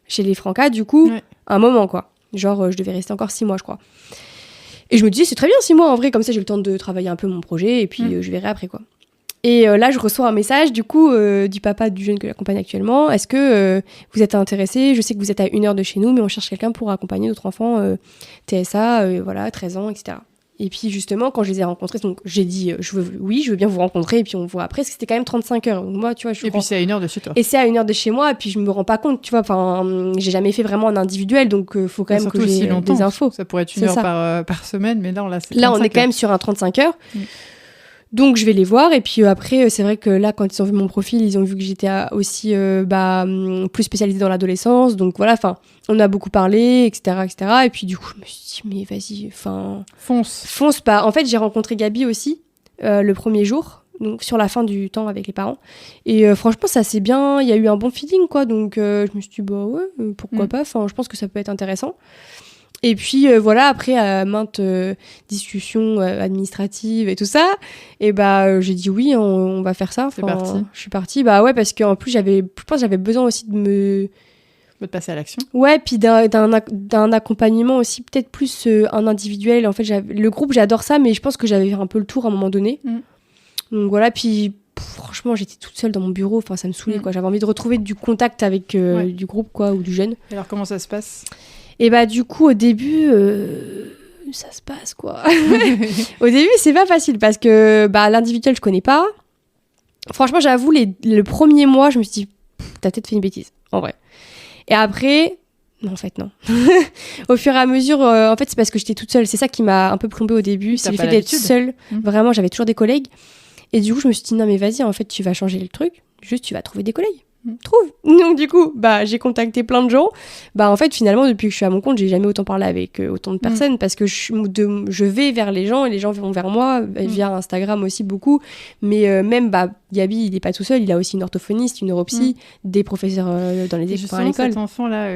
chez les Francas, du coup, un moment, quoi. Genre, je devais rester encore 6 mois, je crois. Et je me disais, c'est très bien 6 mois en vrai, comme ça j'ai le temps de travailler un peu mon projet et puis je verrai après, quoi. Et là, je reçois un message du coup du papa du jeune que j'accompagne actuellement. Est-ce que vous êtes intéressé ? Je sais que vous êtes à 1 heure de chez nous, mais on cherche quelqu'un pour accompagner notre enfant TSA, voilà, 13 ans, etc. Et puis justement, quand je les ai rencontrés, donc j'ai dit je veux bien vous rencontrer et puis on voit après, parce que c'était quand même 35 heures. Donc moi, tu vois, puis c'est à 1 heure de chez toi. Et c'est à 1 heure de chez moi, et puis je me rends pas compte, tu vois, enfin, j'ai jamais fait vraiment en individuel, donc faut quand même que j'ai des infos. Ça pourrait être 1 heure par semaine, mais là, c'est 35 Là, on est quand même sur un 35 heures. Donc je vais les voir, et puis après, c'est vrai que là, quand ils ont vu mon profil, ils ont vu que j'étais aussi plus spécialisée dans l'adolescence, donc voilà, enfin, on a beaucoup parlé, etc., etc. Et puis du coup, je me suis dit, mais vas-y, enfin... Fonce pas. En fait, j'ai rencontré Gabi aussi, le premier jour, donc sur la fin du temps avec les parents. Et franchement, ça c'est bien, il y a eu un bon feeling, quoi, donc je me suis dit, bah ouais, pourquoi pas, enfin, je pense que ça peut être intéressant. Et puis voilà, après à maintes discussions administratives et tout ça, et j'ai dit oui, on va faire ça. C'est parti. Je suis partie, bah ouais, parce qu'en plus je pense que j'avais besoin aussi de passer à l'action. Ouais, puis d'un accompagnement aussi, peut-être plus un individuel. En fait, le groupe, j'adore ça, mais je pense que j'avais fait un peu le tour à un moment donné. Donc voilà, puis franchement, j'étais toute seule dans mon bureau, enfin ça me saoulait, quoi. J'avais envie de retrouver du contact avec du groupe, quoi, ou du jeune. Et alors comment ça se passe ? Et du coup, au début, ça se passe, quoi. Au début, c'est pas facile parce que l'individuel, je connais pas. Franchement, j'avoue, le premier mois, je me suis dit, t'as peut-être fait une bêtise, en vrai. Et après, non, en fait, non. Au fur et à mesure, en fait, c'est parce que j'étais toute seule. C'est ça qui m'a un peu plombée au début. C'est le fait d'être seule. Vraiment, j'avais toujours des collègues. Et du coup, je me suis dit, non, mais vas-y, en fait, tu vas changer le truc. Juste, tu vas trouver des collègues. Trouve. Donc du coup, j'ai contacté plein de gens. En fait, finalement, depuis que je suis à mon compte, j'ai jamais autant parlé avec autant de personnes parce que je vais vers les gens et les gens vont vers moi via Instagram aussi beaucoup. Mais même Gabi, il est pas tout seul, il a aussi une orthophoniste, une neuropsy, des professeurs dans les écoles. Justement, cet enfant-là,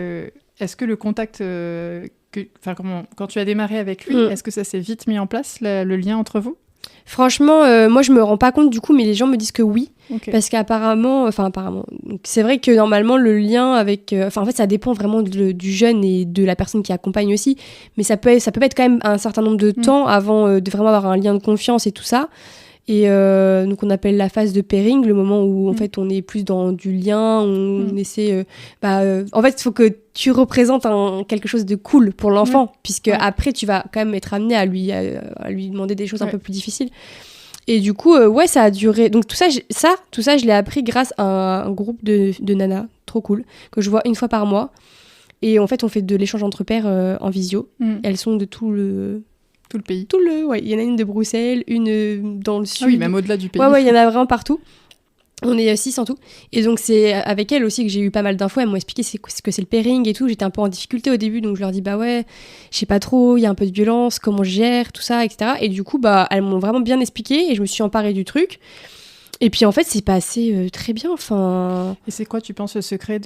est-ce que le contact, quand tu as démarré avec lui, est-ce que ça s'est vite mis en place, le lien entre vous ? Franchement, moi je me rends pas compte du coup, mais les gens me disent que oui, parce qu'apparemment, donc, c'est vrai que normalement le lien avec, en fait ça dépend vraiment du jeune et de la personne qui accompagne aussi, mais ça peut mettre quand même un certain nombre de temps avant de vraiment avoir un lien de confiance et tout ça. Et donc on appelle la phase de pairing, le moment où en fait on est plus dans du lien, on essaie en fait il faut que tu représentes quelque chose de cool pour l'enfant, puisque après tu vas quand même être amené à lui demander des choses un peu plus difficiles. Et du coup ça a duré, donc tout ça je l'ai appris grâce à un groupe de nanas trop cool que je vois 1 fois par mois, et en fait on fait de l'échange entre pairs en visio. Elles sont de tout le pays. Il y en a une de Bruxelles, une dans le sud. Ah oui, même au-delà du pays. Ouais, il y en a vraiment partout. On est 6 en tout. Et donc, c'est avec elles aussi que j'ai eu pas mal d'infos. Elles m'ont expliqué ce que c'est le pairing et tout. J'étais un peu en difficulté au début, donc je leur dis, je sais pas trop, il y a un peu de violence, comment je gère, tout ça, etc. Et du coup, elles m'ont vraiment bien expliqué et je me suis emparée du truc. Et puis en fait, c'est passé très bien. Et c'est quoi, tu penses, le secret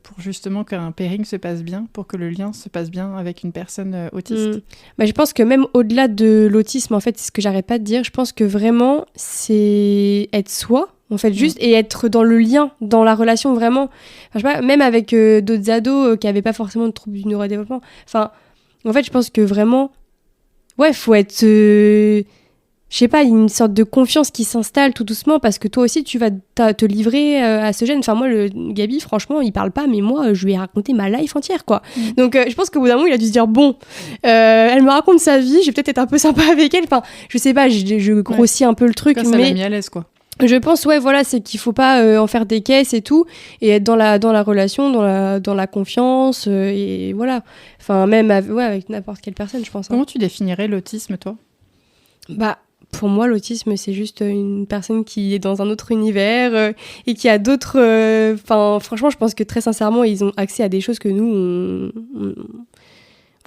pour justement qu'un pairing se passe bien, pour que le lien se passe bien avec une personne autiste ? Je pense que même au-delà de l'autisme, en fait, c'est ce que j'arrête pas de dire. Je pense que vraiment, c'est être soi, en fait, juste, et être dans le lien, dans la relation, vraiment. Enfin, je sais pas, même avec d'autres ados qui avaient pas forcément de troubles du neurodéveloppement. Enfin, en fait, je pense que vraiment, faut être... je sais pas, une sorte de confiance qui s'installe tout doucement parce que toi aussi tu vas te livrer à ce jeune. Enfin moi, Gabi, franchement, il parle pas, mais moi je lui ai raconté ma life entière, quoi. Donc je pense qu'au bout d'un moment il a dû se dire bon, elle me raconte sa vie, je vais peut-être être un peu sympa avec elle. Enfin je sais pas, je grossis un peu le truc, ça l'a mis à l'aise, quoi. Je pense, voilà, c'est qu'il faut pas en faire des caisses et tout, et être dans la relation, dans la confiance, et voilà. Enfin, même avec n'importe quelle personne, je pense. Comment tu définirais l'autisme, toi ? Bah, pour moi, l'autisme, c'est juste une personne qui est dans un autre univers et qui a d'autres... Enfin, franchement, je pense que très sincèrement, ils ont accès à des choses que nous,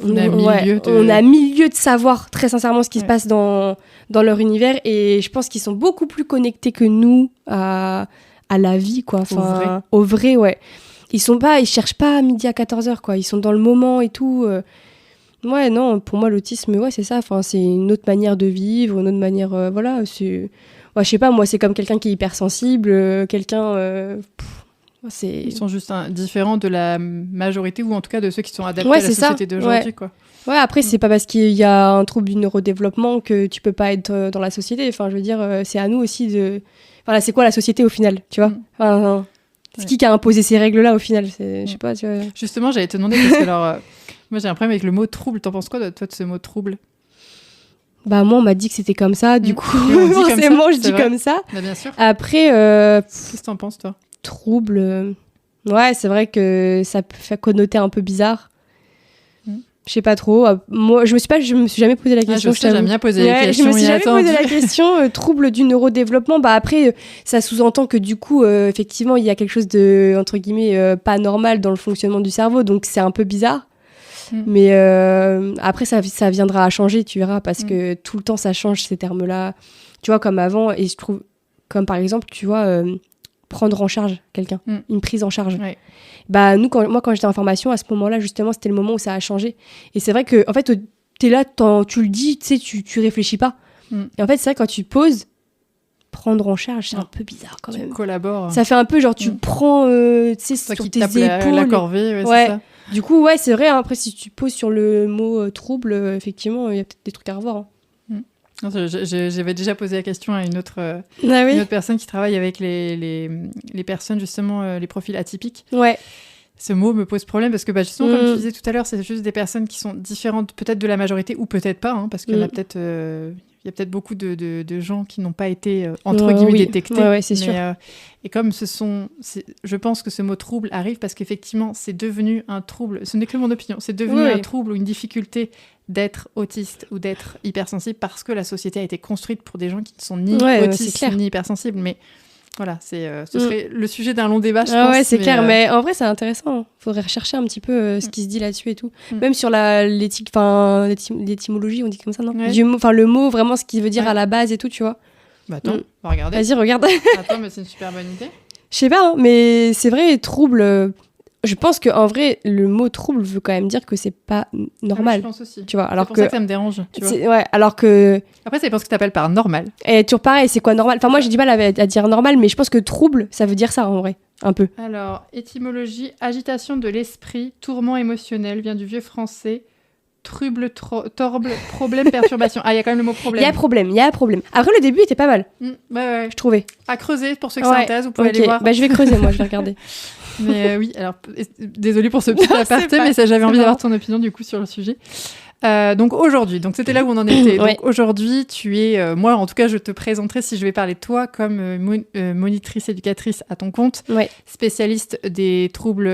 on a mille lieux de savoir très sincèrement ce qui se passe dans leur univers, et je pense qu'ils sont beaucoup plus connectés que nous à la vie, quoi. Enfin, au vrai, ouais. Ils cherchent pas à midi à 14h, quoi. Ils sont dans le moment et tout. Ouais, non, pour moi, l'autisme, ouais, c'est ça. Enfin, c'est une autre manière de vivre, une autre manière... voilà, c'est... Ouais, je sais pas, moi, c'est comme quelqu'un qui est hypersensible, Ils sont juste différents de la majorité, ou en tout cas de ceux qui sont adaptés à la société d'aujourd'hui, quoi. Ouais, après, c'est pas parce qu'il y a un trouble du neurodéveloppement que tu peux pas être dans la société. Enfin, je veux dire, c'est à nous aussi de... Enfin, c'est quoi la société au final, tu vois ? Enfin, c'est qui a imposé ces règles-là au final ? Je sais pas, tu vois... Justement, j'allais te demander, parce que alors, moi j'ai un problème avec le mot trouble. T'en penses quoi, toi, de ce mot trouble ? Bah, moi, on m'a dit que c'était comme ça, du coup, forcément, je dis comme ça. Bah, bien sûr. Après... Qu'est-ce que t'en penses, toi ? Trouble... Ouais, c'est vrai que ça peut faire connoter un peu bizarre. Je sais pas trop. Moi, je me suis jamais posé la question. J'aime bien poser les questions. Je me suis jamais posé la question. Trouble du neurodéveloppement. Bah après, ça sous-entend que du coup, effectivement, il y a quelque chose de, entre guillemets, pas normal dans le fonctionnement du cerveau. Donc c'est un peu bizarre. Mais après, ça viendra à changer, tu verras, parce que tout le temps, ça change ces termes-là. Tu vois, comme avant. Et je trouve, comme par exemple, tu vois, prendre en charge quelqu'un, une prise en charge. Ouais. Bah, moi, quand j'étais en formation, à ce moment-là, justement, c'était le moment où ça a changé. Et c'est vrai que, en fait, t'es là, tu le dis, tu sais, tu réfléchis pas. Et en fait, c'est vrai, quand tu poses, prendre en charge, c'est un peu bizarre quand même. Tu collabores. Ça fait un peu genre, tu prends, tu sais, sur tes épaules. La corvée, c'est ça. Du coup, ouais, c'est vrai. Hein, après, si tu poses sur le mot trouble, effectivement, il y a peut-être des trucs à revoir. Hein. J'avais déjà posé la question à une autre personne qui travaille avec les personnes, justement, les profils atypiques. Ouais. Ce mot me pose problème parce que, justement, comme tu disais tout à l'heure, c'est juste des personnes qui sont différentes, peut-être de la majorité ou peut-être pas, hein, parce qu'il y a peut-être... il y a peut-être beaucoup de gens qui n'ont pas été, entre guillemets, détectés. Ouais, c'est sûr. Et comme je pense que ce mot trouble arrive parce qu'effectivement, c'est devenu un trouble. Ce n'est que mon opinion. C'est devenu un trouble ou une difficulté d'être autiste ou d'être hypersensible parce que la société a été construite pour des gens qui ne sont ni autistes ni hypersensibles. Mais voilà, ce serait le sujet d'un long débat, je pense. Ouais, c'est clair. Mais en vrai, c'est intéressant. Il faudrait rechercher un petit peu ce qui se dit là-dessus et tout. Même sur l'étymologie, on dit comme ça, non ? Le mot, vraiment, ce qu'il veut dire à la base et tout, tu vois. Bah attends, on va regarder. Vas-y, regarde. Attends, mais c'est une super bonne idée. Je sais pas, hein, mais c'est vrai, trouble... Je pense qu'en vrai, le mot trouble veut quand même dire que c'est pas normal. Je pense aussi. Tu vois, alors c'est pour ça que ça me dérange. Tu vois. Ouais, alors que... Après, c'est parce que t'appelles par normal. Et toujours pareil, c'est quoi normal ? Enfin, moi, j'ai du mal à dire normal, mais je pense que trouble, ça veut dire ça, en vrai. Un peu. Alors, étymologie, agitation de l'esprit, tourment émotionnel, vient du vieux français. Trouble, torble, problème, perturbation. Ah, il y a quand même le mot problème. Il y a problème. Après, le début était pas mal. Ouais. Je trouvais. À creuser, pour ceux qui s'intéressent, vous pouvez aller voir. Bah, je vais creuser, moi, je vais regarder. Mais oui, alors, désolée pour ce petit aparté, mais j'avais envie d'avoir ton opinion, du coup, sur le sujet. Donc, aujourd'hui, c'était là où on en était. Donc, aujourd'hui, tu es... moi, en tout cas, je te présenterai, si je vais parler de toi, comme monitrice éducatrice à ton compte, spécialiste des troubles...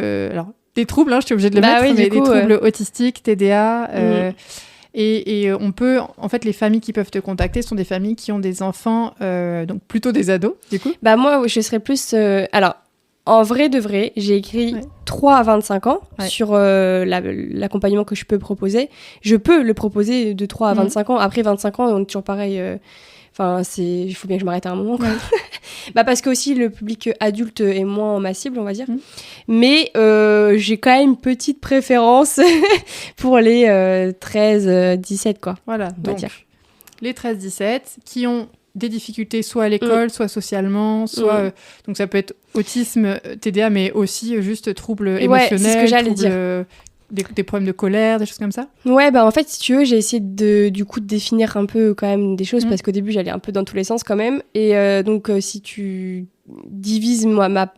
des troubles, hein, je suis obligée de le mettre, mais des troubles autistiques, TDA. Et on peut, en fait, les familles qui peuvent te contacter sont des familles qui ont des enfants, donc plutôt des ados, du coup. Bah moi, je serais plus... alors, en vrai de vrai, j'ai écrit 3 à 25 ans sur l'accompagnement que je peux proposer. Je peux le proposer de 3 à 25 ans. Après 25 ans, on est toujours pareil... Enfin, il faut bien que je m'arrête à un moment. Quoi. Bah parce que aussi le public adulte est moins ma cible, on va dire. Mais j'ai quand même une petite préférence pour les 13-17, quoi. Voilà, donc les 13-17 qui ont des difficultés soit à l'école, soit socialement, soit... donc ça peut être autisme, TDA, mais aussi juste troubles émotionnels. C'est ce que j'allais dire. des problèmes de colère, des choses comme ça? Ouais, bah en fait, si tu veux, j'ai essayé de définir un peu quand même des choses parce qu'au début, j'allais un peu dans tous les sens quand même. Et donc, si tu divises ma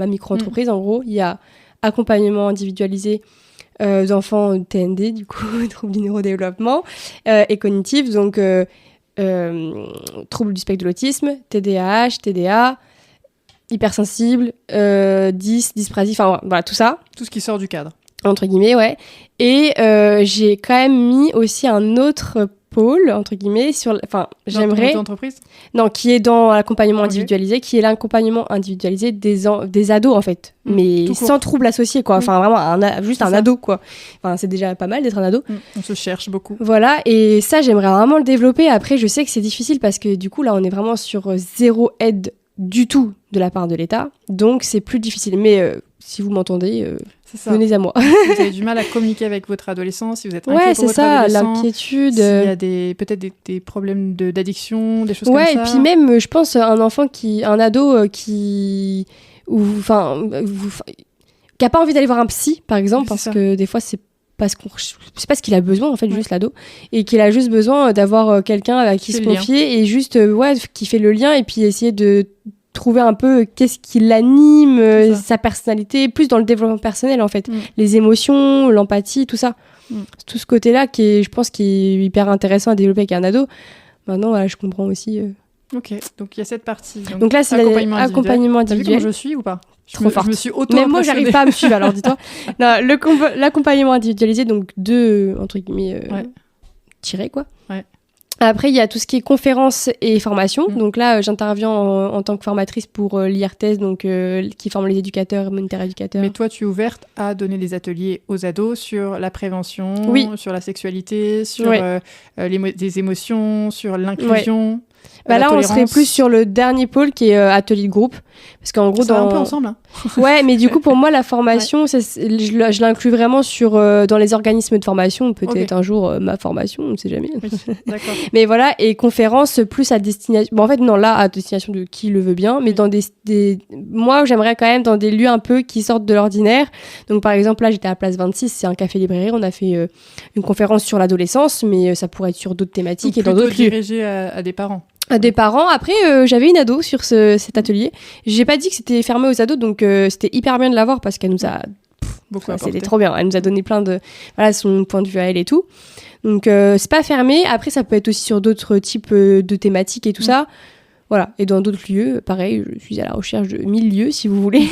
micro-entreprise, en gros, il y a accompagnement individualisé aux enfants TND, du coup, troubles du neurodéveloppement, et cognitifs, donc troubles du spectre de l'autisme, TDAH, TDA, hypersensible, dysprasie, enfin voilà, tout ça. Tout ce qui sort du cadre. Entre guillemets, ouais. Et j'ai quand même mis aussi un autre pôle, entre guillemets, j'aimerais... Dans ton entreprise? Non, qui est dans l'accompagnement individualisé, qui est l'accompagnement individualisé des ados, en fait. Mais sans trouble associé, quoi. Enfin, vraiment, juste un ado, quoi. Enfin, c'est déjà pas mal d'être un ado. On se cherche beaucoup. Voilà, et ça, j'aimerais vraiment le développer. Après, je sais que c'est difficile parce que, du coup, là, on est vraiment sur zéro aide du tout de la part de l'État. Donc, c'est plus difficile. Mais si vous m'entendez... venez à moi. Vous avez du mal à communiquer avec votre adolescent, si vous êtes inquiet pour votre adolescent. L'inquiétude. S'il y a peut-être des problèmes d'addiction, des choses comme ça. Ouais, et puis même, je pense, un ado qui a pas envie d'aller voir un psy, par exemple, parce que des fois, c'est pas ce qu'il a besoin, en fait, juste l'ado. Et qu'il a juste besoin d'avoir quelqu'un à qui se confier et juste, qui fait le lien et puis essayer de trouver un peu qu'est-ce qui l'anime, sa personnalité, plus dans le développement personnel en fait, les émotions, l'empathie, tout ça. Tout ce côté-là je pense qui est hyper intéressant à développer avec un ado. Maintenant, voilà, je comprends aussi. Ok, donc il y a cette partie. Donc là, c'est l'accompagnement individuel. T'as vu comment je suis ou pas? Trop forte. Je me suis auto-impressionnée. Mais moi, j'arrive pas à me suivre, alors dis-toi. Non, l'accompagnement individualisé, donc entre guillemets, tiré quoi. Ouais. Après, il y a tout ce qui est conférences et formations. Donc là, j'interviens en tant que formatrice pour l'IRTES, donc, qui forme les éducateurs, moniteurs éducateurs. Mais toi, tu es ouverte à donner des ateliers aux ados sur la prévention, sur la sexualité, sur des émotions, sur l'inclusion. Bah là, on serait plus sur le dernier pôle qui est atelier de groupe. Parce qu'en gros, ça va un peu ensemble. Hein. Ouais, mais du coup, pour moi, la formation, je l'inclus vraiment dans les organismes de formation. Peut-être un jour, ma formation, on ne sait jamais. Oui, d'accord. Mais voilà, et conférences plus à destination... Bon, en fait, non, là, à destination de qui le veut bien, mais dans moi, j'aimerais quand même dans des lieux un peu qui sortent de l'ordinaire. Donc, par exemple, là, j'étais à Place 26, c'est un café-librairie. On a fait une conférence sur l'adolescence, mais ça pourrait être sur d'autres thématiques et dans d'autres lieux. Dirigé à des parents. Des parents. Après, j'avais une ado sur cet atelier. J'ai pas dit que c'était fermé aux ados, donc c'était hyper bien de la voir parce qu'elle nous a... C'était trop bien. Elle nous a donné plein de... Voilà, son point de vue à elle et tout. Donc, c'est pas fermé. Après, ça peut être aussi sur d'autres types de thématiques et tout ça. Voilà. Et dans d'autres lieux, pareil, je suis à la recherche de 1000 lieux, si vous voulez.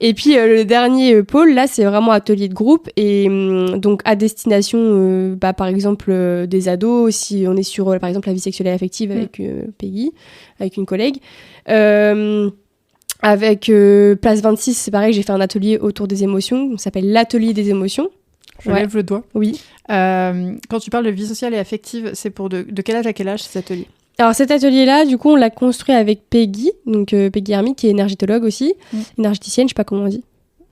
Et puis, le dernier pôle, là, c'est vraiment atelier de groupe. Et donc, à destination, par exemple, des ados, si on est sur, par exemple, la vie sexuelle et affective avec Peggy, avec une collègue. Avec Place 26, c'est pareil, j'ai fait un atelier autour des émotions. Ça s'appelle l'atelier des émotions. Je lève le doigt. Oui. Quand tu parles de vie sociale et affective, c'est pour de quel âge à quel âge cet atelier? Alors cet atelier-là, du coup, on l'a construit avec Peggy, donc Peggy Hermite, qui est énergétologue aussi, énergéticienne, je sais pas comment on dit.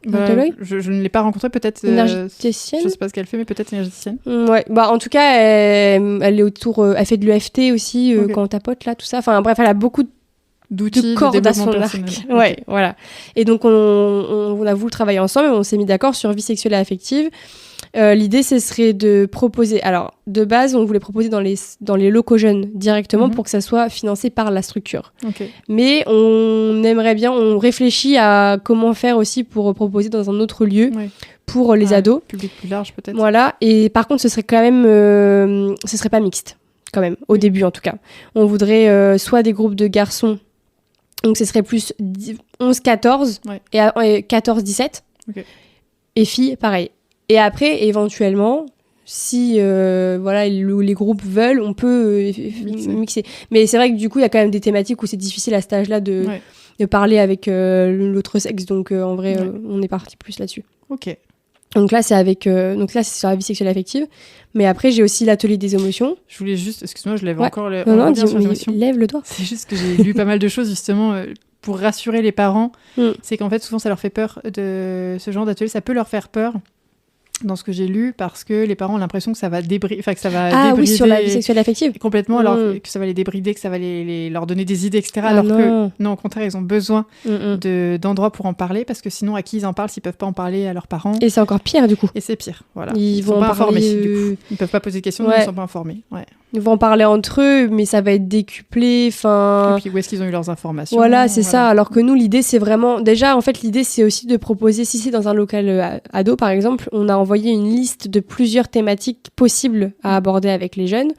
Je ne l'ai pas rencontrée, peut-être. Énergéticienne. Je sais pas ce qu'elle fait, mais peut-être énergéticienne. Ouais, bah en tout cas, elle est autour, elle fait de l'EFT aussi quand on tapote là, tout ça. Enfin bref, elle a beaucoup d'outils, de cordes à son arc. Okay. Ouais, voilà. Et donc on a voulu travailler ensemble, et on s'est mis d'accord sur vie sexuelle et affective. L'idée, ce serait de proposer... Alors, de base, on voulait proposer dans les locaux jeunes directement pour que ça soit financé par la structure. Okay. Mais on aimerait bien... On réfléchit à comment faire aussi pour proposer dans un autre lieu pour les ados. Public plus large, peut-être. Voilà. Et par contre, ce serait quand même... ce serait pas mixte, quand même, au début, en tout cas. On voudrait soit des groupes de garçons, donc ce serait plus 11-14 et 14-17. Okay. Et filles, pareil. Et après, éventuellement, si les groupes veulent, on peut mixer. Mais c'est vrai que du coup, il y a quand même des thématiques où c'est difficile à cet âge-là de parler avec l'autre sexe. Donc en vrai, on est parti plus là-dessus. Ok. Donc là, c'est c'est sur la vie sexuelle affective. Mais après, j'ai aussi l'atelier des émotions. Je voulais juste, excuse-moi, je lève encore le. Non, lève le doigt. C'est juste que j'ai lu pas mal de choses justement. Pour rassurer les parents, c'est qu'en fait, souvent, ça leur fait peur de ce genre d'atelier. Ça peut leur faire peur. dans ce que j'ai lu, parce que les parents ont l'impression que ça va débrider, oui, sur la vie sexuelle et affective. Complètement, alors que ça va les débrider, que ça va leur donner des idées, etc. Alors que, non, au contraire, ils ont besoin d'endroits pour en parler, parce que sinon, à qui ils en parlent s'ils peuvent pas en parler à leurs parents? Et c'est encore pire, du coup. Et c'est pire, voilà. Ils sont vont pas parler, informés, du coup. Ils peuvent pas poser de questions, mais ils sont pas informés. Ouais. Ils vont en parler entre eux, mais ça va être décuplé, Et puis, où est-ce qu'ils ont eu leurs informations? Voilà, c'est ça. Alors que nous, l'idée, c'est vraiment... Déjà, en fait, l'idée, c'est aussi de proposer, si c'est dans un local ado, par exemple, on a envoyé une liste de plusieurs thématiques possibles à aborder avec les jeunes.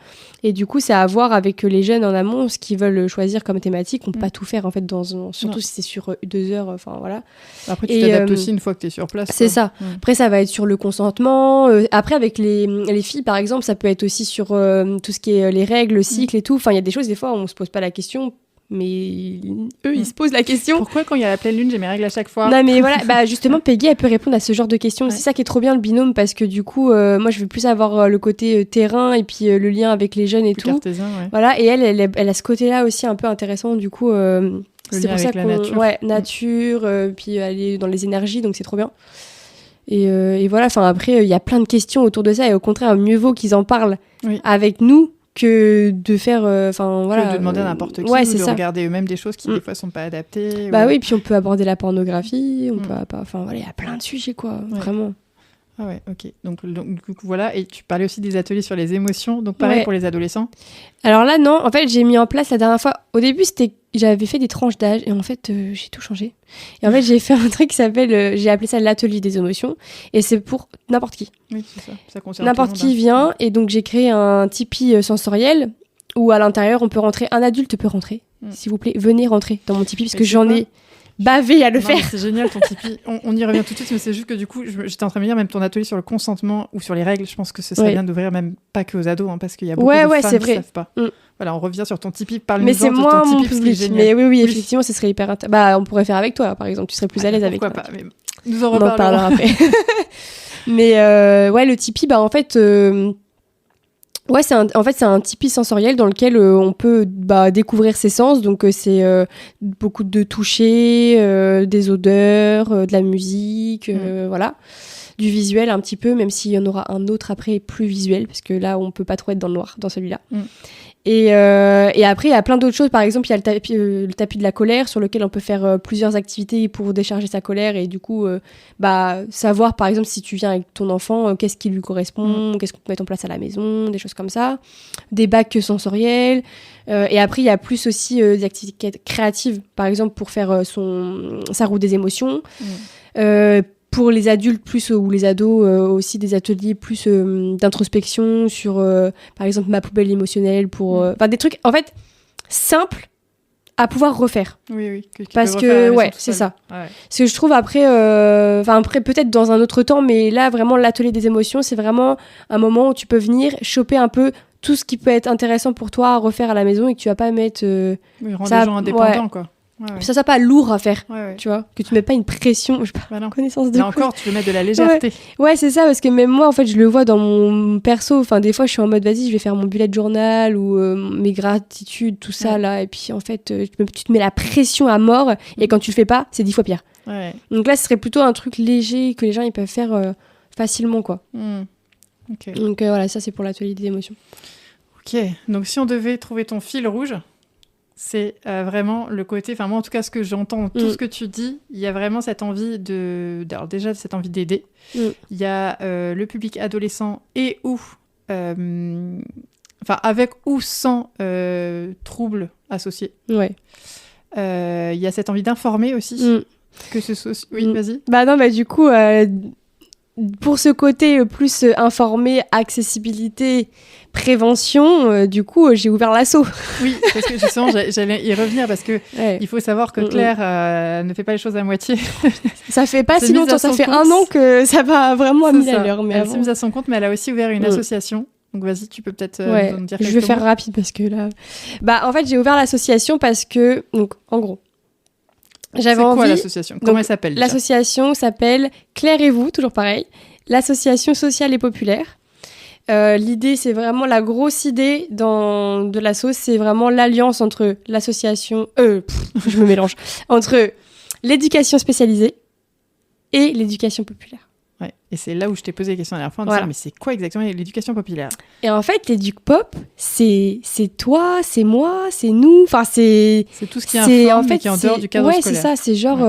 Et du coup, c'est à voir avec les jeunes en amont ce qu'ils veulent choisir comme thématique. On peut pas tout faire, en fait, surtout si c'est sur 2 heures, enfin, voilà. Après, tu t'adaptes aussi une fois que tu es sur place. C'est ça. Après, ça va être sur le consentement. Après, avec les filles, par exemple, ça peut être aussi sur tout ce qui est les règles, le cycle et tout. Enfin, il y a des choses, des fois, on se pose pas la question, mais eux, ils se posent la question. Pourquoi, quand il y a la pleine lune, j'ai mes règles à chaque fois? Non, mais voilà, bah, justement, Peggy, elle peut répondre à ce genre de questions. C'est ça qui est trop bien, le binôme, parce que du coup, moi, je veux plus avoir le côté terrain et puis le lien avec les jeunes et plus tout. Cartésien, Voilà, et elle a ce côté-là aussi un peu intéressant, du coup. C'est pour ça qu'on... nature. Ouais, nature, puis aller dans les énergies, donc c'est trop bien. Et voilà, enfin après, il y a plein de questions autour de ça, et au contraire, mieux vaut qu'ils en parlent avec nous que de faire, voilà, de demander à n'importe qui, ou de regarder eux-mêmes des choses qui des fois sont pas adaptées. Bah oui, puis on peut aborder la pornographie, on peut, enfin voilà, il y a plein de sujets quoi, vraiment. Ah ouais, ok. Donc du coup, voilà, et tu parlais aussi des ateliers sur les émotions, donc pareil pour les adolescents. Alors là, non, en fait, j'ai mis en place la dernière fois, au début, j'avais fait des tranches d'âge, et en fait, j'ai tout changé. Et en fait, j'ai fait un truc qui s'appelle, j'ai appelé ça l'atelier des émotions, et c'est pour n'importe qui. Oui, c'est ça, ça concerne n'importe tout le monde, qui vient, et donc j'ai créé un Tipeee sensoriel, où à l'intérieur, on peut rentrer, un adulte peut rentrer, s'il vous plaît, venez rentrer dans mon Tipeee, parce que j'en ai bavé à le faire. C'est génial ton Tipeee. On y revient tout de suite, mais c'est juste que du coup, j'étais en train de me dire, même ton atelier sur le consentement ou sur les règles, je pense que ce serait bien d'ouvrir même pas que aux ados, parce qu'il y a beaucoup de femmes qui ne savent pas. Voilà, on revient sur ton Tipeee, parle-nous de ton Tipeee, parce qu'il est génial. Mais oui, effectivement, ce serait hyper intéressant. Bah, on pourrait faire avec toi, par exemple, tu serais plus à l'aise avec toi. Pourquoi pas, mais nous en reparlerons après. Mais le Tipeee, bah en fait... c'est un Tipeee sensoriel dans lequel on peut découvrir ses sens. Donc, c'est beaucoup de toucher, des odeurs, de la musique, voilà. Du visuel un petit peu, même s'il y en aura un autre après plus visuel, parce que là, on peut pas trop être dans le noir, dans celui-là. Et après, il y a plein d'autres choses. Par exemple, il y a le tapis de la colère, sur lequel on peut faire plusieurs activités pour décharger sa colère et du coup, savoir, par exemple, si tu viens avec ton enfant, qu'est-ce qui lui correspond, qu'est-ce qu'on peut mettre en place à la maison, des choses comme ça. Des bacs sensoriels. Et après, il y a plus aussi des activités créatives, par exemple, pour faire sa roue des émotions. Pour les adultes plus ou les ados, aussi des ateliers plus d'introspection sur, par exemple, ma poubelle émotionnelle, pour des trucs, en fait, simples à pouvoir refaire. Oui. Parce que, c'est ça. Ouais. Parce que je trouve après, peut-être dans un autre temps, mais là, vraiment, l'atelier des émotions, c'est vraiment un moment où tu peux venir choper un peu tout ce qui peut être intéressant pour toi à refaire à la maison et que tu vas pas mettre... rendre les gens indépendants, quoi. Ça soit pas lourd à faire, tu vois, que tu mets pas une pression, je sais pas, connaissance de là encore, tu veux mettre de la légèreté. Ouais, c'est ça, parce que même moi, en fait, je le vois dans mon perso, enfin, des fois, je suis en mode, vas-y, je vais faire mon bullet journal ou mes gratitudes, tout ça, là, et puis, en fait, tu te mets la pression à mort, et quand tu le fais pas, c'est 10 fois pire. Donc là, ce serait plutôt un truc léger que les gens, ils peuvent faire facilement, quoi. Donc voilà, ça, c'est pour l'atelier des émotions. Ok, donc si on devait trouver ton fil rouge... C'est vraiment le côté... Enfin, moi, en tout cas, ce que j'entends, tout ce que tu dis, il y a vraiment cette envie alors déjà, cette envie d'aider. Il y a le public adolescent et ou... avec ou sans troubles associés. Il y a cette envie d'informer aussi. Que ce soit... Oui, vas-y. Du coup... pour ce côté plus informé, accessibilité, prévention, du coup, j'ai ouvert l'asso. Oui, parce que justement, j'allais y revenir parce que il faut savoir que Claire ne fait pas les choses à moitié. Ça fait pas si longtemps, ça fait 1 an que ça va vraiment à 1000 à l'heure. Elle s'est mise à son compte, mais elle a aussi ouvert une association. Donc vas-y, tu peux peut-être nous dire quelques mots. Je vais faire rapide parce que là... en fait, j'ai ouvert l'association parce que... Donc, en gros... C'est quoi l'association ? Comment elle s'appelle déjà ? L'association s'appelle Claire et vous, toujours pareil. L'association sociale et populaire. L'idée, c'est vraiment la grosse idée de l'asso, c'est vraiment l'alliance entre l'association... je me mélange. Entre l'éducation spécialisée et l'éducation populaire. Ouais. Et c'est là où je t'ai posé la question la dernière fois, en Voilà. disant, mais c'est quoi exactement l'éducation populaire ? Et en fait, l'éduc-pop, c'est toi, c'est moi, c'est nous. Enfin, c'est tout ce qui est informe, mais qui est en dehors du cadre ouais, scolaire. c'est ça. C'est genre...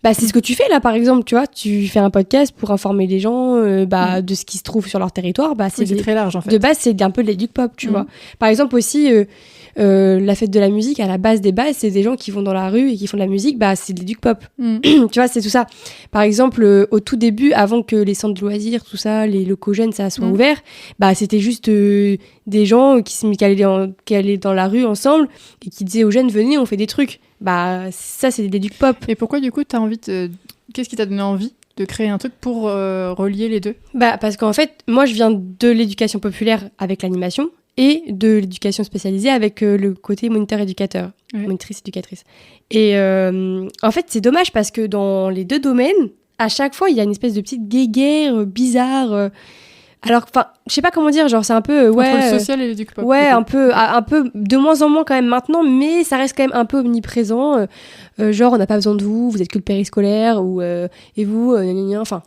c'est ce que tu fais là, par exemple, tu vois. Tu fais un podcast pour informer les gens de ce qui se trouve sur leur territoire. C'est très large, en fait. De base, c'est un peu de l'éduc-pop, tu vois. Par exemple, aussi... la fête de la musique, à la base des bases, c'est des gens qui vont dans la rue et qui font de la musique, c'est de l'éduc-pop. Tu vois, c'est tout ça. Par exemple, au tout début, avant que les centres de loisirs, tout ça, les locaux jeunes, ça soit ouvert, c'était juste des gens qui allaient dans la rue ensemble et qui disaient aux jeunes, venez, on fait des trucs. Ça, c'est de l'éduc-pop. Et pourquoi, du coup, t'as envie qu'est-ce qui t'a donné envie de créer un truc pour relier les deux ? Parce qu'en fait, moi, je viens de l'éducation populaire avec l'animation, et de l'éducation spécialisée avec le côté moniteur-éducateur, monitrice-éducatrice. Et en fait, c'est dommage parce que dans les deux domaines, à chaque fois, il y a une espèce de petite guéguerre bizarre. Alors, enfin, je sais pas comment dire, genre c'est un peu... entre le social et l'éduc-pop. Ouais, un peu de moins en moins quand même maintenant, mais ça reste quand même un peu omniprésent. Genre, on n'a pas besoin de vous, vous êtes que le périscolaire, ou et vous, enfin...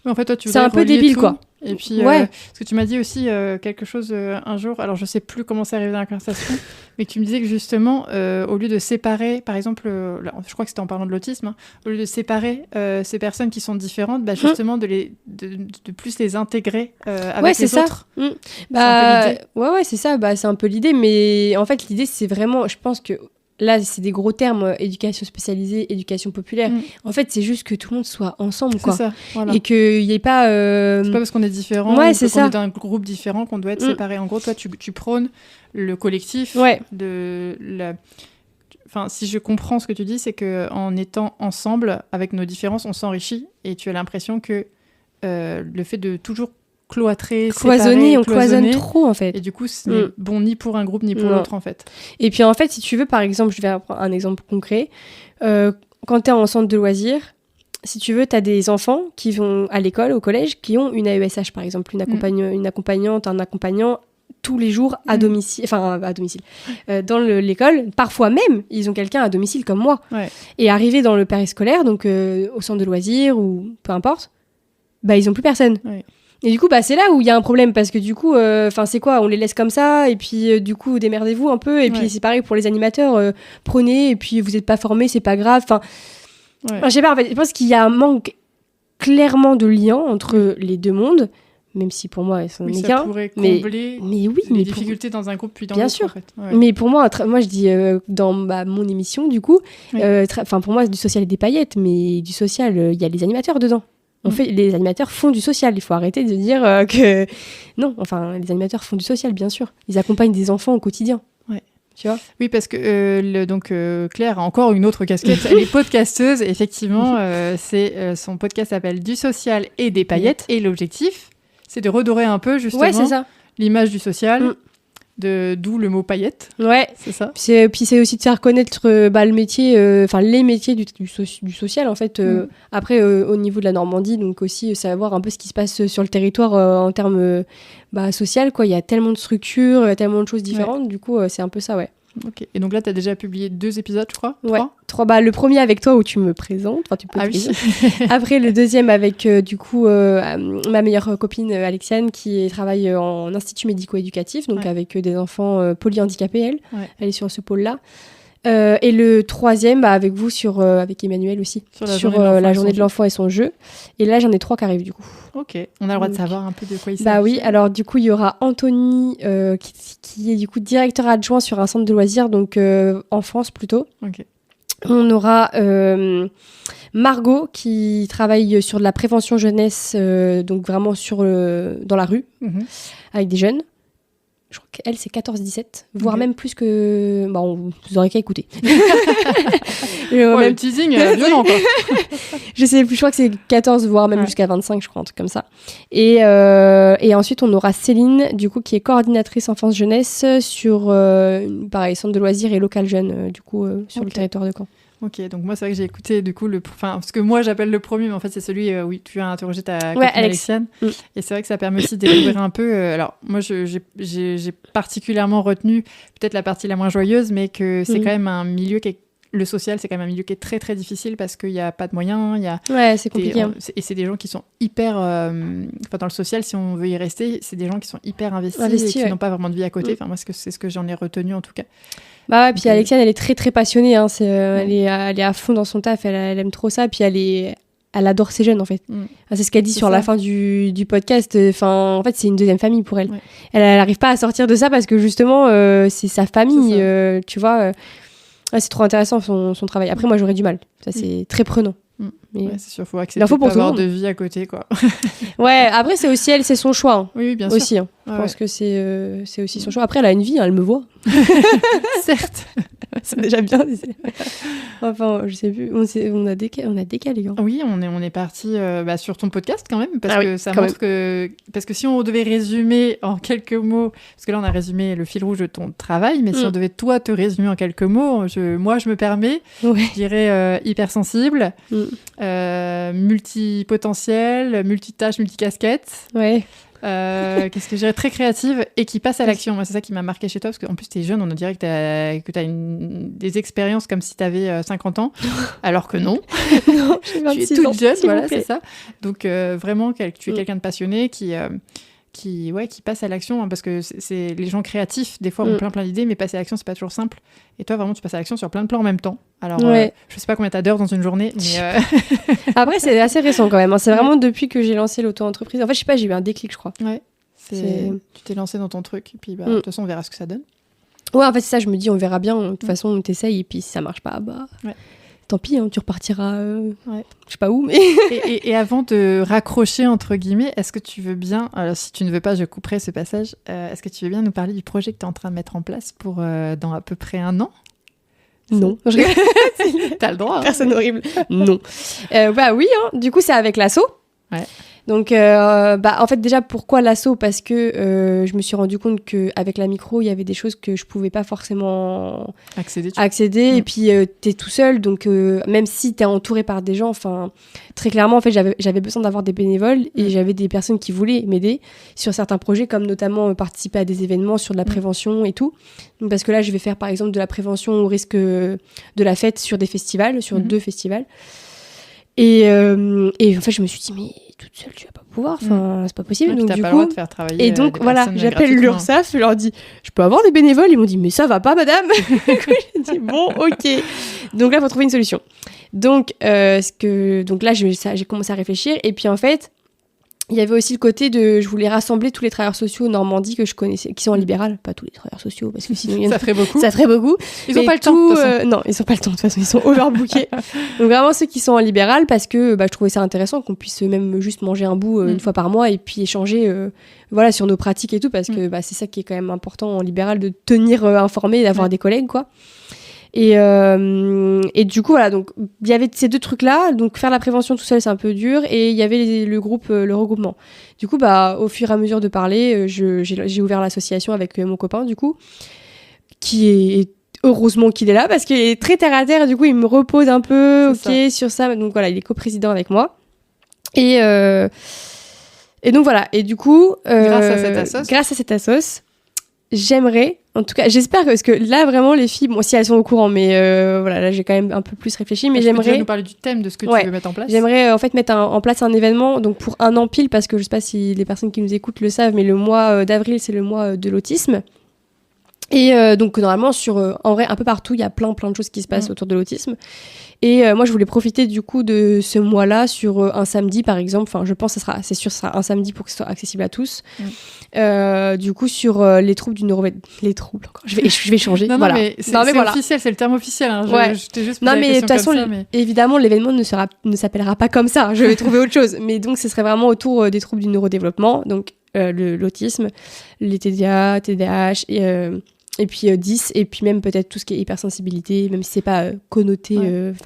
Mais en fait, toi, tu c'est un peu débile, quoi. Et puis, parce que tu m'as dit aussi quelque chose un jour, alors je sais plus comment c'est arrivé dans la conversation, mais tu me disais que justement, au lieu de séparer, par exemple, je crois que c'était en parlant de l'autisme, au lieu de séparer ces personnes qui sont différentes, justement de plus les intégrer avec les autres. C'est un peu l'idée. Ouais, c'est ça, c'est un peu l'idée, mais en fait, l'idée, c'est vraiment, je pense que là, c'est des gros termes, éducation spécialisée, éducation populaire. En fait, c'est juste que tout le monde soit ensemble, quoi. C'est ça, voilà. Et qu'il n'y ait pas... C'est pas parce qu'on est différent, qu'on est d'un groupe différent qu'on doit être séparé. En gros, toi, tu prônes le collectif. Enfin, si je comprends ce que tu dis, c'est qu'en étant ensemble, avec nos différences, on s'enrichit. Et tu as l'impression que le fait de toujours cloîtrer, cloisonner, on cloisonne trop, en fait. Et du coup, ce n'est bon ni pour un groupe, ni pour l'autre, en fait. Et puis, en fait, si tu veux, par exemple, je vais prendre un exemple concret. Quand tu es en centre de loisirs, si tu veux, tu as des enfants qui vont à l'école, au collège, qui ont une AESH, par exemple, une accompagnante, un accompagnant, tous les jours à domicile, dans l'école. Parfois même, ils ont quelqu'un à domicile comme moi. Ouais. Et arrivé dans le périscolaire, donc au centre de loisirs ou peu importe, ils n'ont plus personne. Ouais. Et du coup, c'est là où il y a un problème, parce que du coup, c'est quoi, on les laisse comme ça, et puis du coup, démerdez-vous un peu, et puis c'est pareil pour les animateurs, prenez, et puis vous n'êtes pas formés, c'est pas grave. Je sais pas, en fait, je pense qu'il y a un manque clairement de lien entre les deux mondes, même si pour moi, ça n'est qu'un. Ça pourrait combler les difficultés dans un groupe puis dans l'autre. Bien sûr. En fait. Ouais. Mais pour moi, je dis dans mon émission, du coup, pour moi, c'est du social et des paillettes, mais du social, il y a les animateurs dedans. Les animateurs font du social. Il faut arrêter de dire que... Non, les animateurs font du social, bien sûr. Ils accompagnent des enfants au quotidien. Ouais. Tu vois ? Oui, parce que Claire a encore une autre casquette. Elle est podcasteuse. Et effectivement, son podcast s'appelle Du social et des paillettes. Et l'objectif, c'est de redorer un peu, justement, l'image du social. D'où le mot paillette. Ouais. C'est ça. Puis c'est aussi de faire connaître le métier, les métiers du social, en fait. Après, au niveau de la Normandie, donc aussi savoir un peu ce qui se passe sur le territoire en termes social, quoi. Il y a tellement de structures, tellement de choses différentes. Du coup, c'est un peu ça, ouais. Ok. Et donc là, tu as déjà publié 2 épisodes, je crois. 3. Le premier avec toi où tu me présentes. Tu peux oui. Après, le deuxième avec, ma meilleure copine Alexiane qui travaille en institut médico-éducatif, donc avec des enfants polyhandicapés, elle. Ouais. Elle est sur ce pôle-là. Et le troisième, avec vous, avec Emmanuel aussi, sur la journée de l'enfant et son jeu. Et là, j'en ai 3 qui arrivent, du coup. Ok, on a le droit de savoir un peu de quoi il s'agit. Oui, alors du coup, il y aura Anthony, qui est du coup directeur adjoint sur un centre de loisirs, donc en France plutôt. Ok. On aura Margot, qui travaille sur de la prévention jeunesse, donc vraiment dans la rue, avec des jeunes. Je crois qu'elle, c'est 14-17, voire même plus que... vous aurez qu'à écouter. Le teasing, violent, quoi. Je sais plus, je crois que c'est 14, voire même jusqu'à 25, je crois, un truc comme ça. Et ensuite, on aura Céline, du coup, qui est coordinatrice enfance-jeunesse sur, pareil, centre de loisirs et local jeune, du coup, sur le territoire de Caen. Ok, donc moi c'est vrai que j'ai écouté du coup ce que moi j'appelle le premier, mais en fait c'est celui où tu as interrogé ta copine Alexiane. Et c'est vrai que ça permet aussi de découvrir un peu. Alors moi j'ai particulièrement retenu peut-être la partie la moins joyeuse, mais que c'est quand même un milieu qui est le social, c'est quand même un milieu qui est très très difficile parce qu'il n'y a pas de moyens, il y a Ouais, c'est compliqué. et c'est des gens qui sont hyper... dans le social, si on veut y rester, c'est des gens qui sont hyper investis et qui n'ont pas vraiment de vie à côté. Moi, c'est ce que j'en ai retenu en tout cas. Bah ouais, puis Alexiane, elle est très très passionnée. Hein. Elle est à fond dans son taf, elle aime trop ça. Puis elle adore ses jeunes en fait. C'est ce qu'elle dit sur la fin du podcast. En fait, c'est une deuxième famille pour elle. Ouais. Elle n'arrive pas à sortir de ça parce que justement, c'est sa famille, tu vois. C'est trop intéressant son travail. Après, moi, j'aurais du mal. Ça, c'est très prenant. Mais c'est sûr, faut accepter de pas avoir de vie à côté, quoi. Ouais, après, c'est aussi elle, c'est son choix. Hein. Oui, bien aussi, sûr. Hein. Je pense que c'est aussi son choix. Après, elle a une vie, hein, elle me voit. Certes. C'est déjà bien. Enfin, je sais plus. On a décalé. Hein. Oui, on est parti sur ton podcast quand même, parce que ça montre que... Parce que si on devait résumer en quelques mots, parce que là, on a résumé le fil rouge de ton travail, mais si on devait, toi, te résumer en quelques mots, moi, je me permets, je dirais hypersensible, multipotentiel, multitâche, multicasquette. Ouais. Qu'est-ce que je dirais, très créative et qui passe à l'action. Moi, c'est ça qui m'a marqué chez toi, parce qu'en plus, t'es jeune, on dirait que t'as des expériences comme si t'avais 50 ans, alors que non. Non, tu es toute jeune, voilà, c'est ça. Donc, vraiment, tu es quelqu'un de passionné qui passe à l'action, hein, parce que c'est les gens créatifs, des fois, ont plein d'idées, mais passer à l'action, c'est pas toujours simple. Et toi, vraiment, tu passes à l'action sur plein de plans en même temps. Alors, je sais pas combien t'as d'heures dans une journée, mais... Après, c'est assez récent quand même. Hein. C'est vraiment depuis que j'ai lancé l'auto-entreprise. En fait, je sais pas, j'ai eu un déclic, je crois. Ouais. Tu t'es lancé dans ton truc, et puis, de toute façon, on verra ce que ça donne. Ouais, en fait, c'est ça, je me dis, on verra bien. De toute façon, on t'essaye, et puis si ça marche pas, tant pis, hein, tu repartiras, je sais pas où, mais... et avant de raccrocher, entre guillemets, est-ce que tu veux bien, alors si tu ne veux pas, je couperai ce passage, est-ce que tu veux bien nous parler du projet que tu es en train de mettre en place pour dans à peu près 1 an ? Non. T'as le droit. Personne horrible. Non. Oui, hein. Du coup, c'est avec l'asso. Ouais. Donc, en fait, déjà, pourquoi l'asso ? Parce que je me suis rendu compte qu'avec la micro, il y avait des choses que je pouvais pas forcément accéder. Et puis, t'es tout seul. Donc, même si t'es entouré par des gens, très clairement, en fait, j'avais besoin d'avoir des bénévoles et j'avais des personnes qui voulaient m'aider sur certains projets, comme notamment participer à des événements sur de la prévention et tout. Donc, parce que là, je vais faire, par exemple, de la prévention au risque de la fête sur des festivals, sur 2 festivals. Et en fait, je me suis dit, mais toute seule, tu vas pas pouvoir, c'est pas possible. Donc, t'as pas le droit de faire travailler. Et donc, voilà, j'appelle l'URSSAF, je leur dis, je peux avoir des bénévoles ? Ils m'ont dit, mais ça va pas, madame. J'ai dit, bon, ok. Donc là, il faut trouver une solution. Donc, donc là, j'ai commencé à réfléchir. Et puis, en fait, il y avait aussi le côté je voulais rassembler tous les travailleurs sociaux Normandie que je connaissais, qui sont en libéral, pas tous les travailleurs sociaux, parce que sinon ça ferait beaucoup. Ça ferait beaucoup. Ils n'ont pas le temps. Non, ils n'ont pas le temps de toute façon, ils sont overbookés. Donc vraiment ceux qui sont en libéral, parce que je trouvais ça intéressant qu'on puisse même juste manger un bout une fois par mois et puis échanger sur nos pratiques et tout, parce que c'est ça qui est quand même important en libéral, de tenir informé et d'avoir des collègues, quoi. Et du coup, voilà, donc il y avait ces 2 trucs-là. Donc faire la prévention tout seul, c'est un peu dur. Et il y avait le regroupement. Du coup, au fur et à mesure de parler, j'ai ouvert l'association avec mon copain, du coup, qui est... Heureusement qu'il est là, parce qu'il est très terre à terre. Et du coup, il me repose un peu sur ça. Donc voilà, il est coprésident avec moi. Et donc voilà. Et du coup... grâce à cette assos, j'aimerais... En tout cas, j'espère parce que là, vraiment, les filles, bon, si elles sont au courant, mais là, j'ai quand même un peu plus réfléchi. Mais j'aimerais. Tu veux nous parler du thème de ce que tu veux mettre en place ? J'aimerais en fait mettre en place un événement, donc pour 1 an pile, parce que je sais pas si les personnes qui nous écoutent le savent, mais le mois d'avril, c'est le mois de l'autisme. Et donc, normalement, en vrai, un peu partout, il y a plein de choses qui se passent autour de l'autisme. Et moi, je voulais profiter du coup de ce mois-là sur un samedi, par exemple. Enfin, je pense que ce sera un samedi pour que ce soit accessible à tous. Du coup, sur les troubles du les troubles, encore. Je vais changer. Non, voilà. mais c'est officiel, c'est le terme officiel. Hein. Je t'ai juste posé non, mais de toute façon, mais... évidemment, l'événement ne s'appellera pas comme ça. Je vais trouver autre chose. Mais donc, ce serait vraiment autour des troubles du neurodéveloppement. Donc, l'autisme, les TDA, TDAH et puis 10, et puis même peut-être tout ce qui est hypersensibilité, même si c'est pas connoté,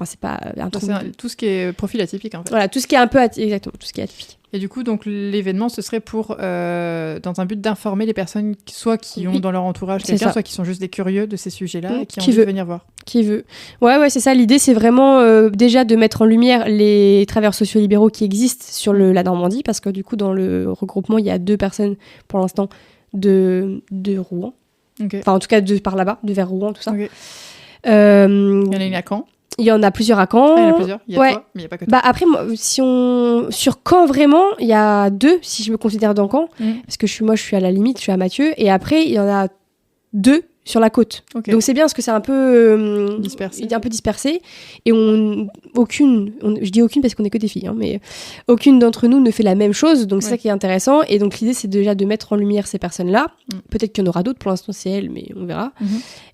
c'est pas un truc. Tout ce qui est profil atypique, en fait. Voilà, tout ce qui est un peu exactement, tout ce qui est atypique. Et du coup, donc l'événement, ce serait dans un but d'informer les personnes, soit qui ont dans leur entourage quelqu'un, soit qui sont juste des curieux de ces sujets-là et qui ont envie de venir voir. Qui veut. Ouais, c'est ça. L'idée, c'est vraiment déjà de mettre en lumière les travailleurs sociaux libéraux qui existent sur la Normandie, parce que du coup, dans le regroupement, il y a 2 personnes pour l'instant de Rouen. Okay. Enfin, en tout cas, par là-bas, vers Rouen, tout ça. Okay. Il y en a une à Caen. Il y en a plusieurs à Caen. Il y en a plusieurs. Il y a toi, mais il n'y a pas que toi. Bah après, moi, sur Caen, vraiment, il y a 2, si je me considère dans Caen. Parce que je suis à la limite, je suis à Mathieu. Et après, il y en a 2 sur la côte. Okay. Donc c'est bien parce que c'est un peu dispersé. Et je dis aucune parce qu'on n'est que des filles, hein, mais aucune d'entre nous ne fait la même chose. Donc c'est ça qui est intéressant. Et donc l'idée, c'est déjà de mettre en lumière ces personnes-là. Peut-être qu'il y en aura d'autres. Pour l'instant, c'est elle, mais on verra.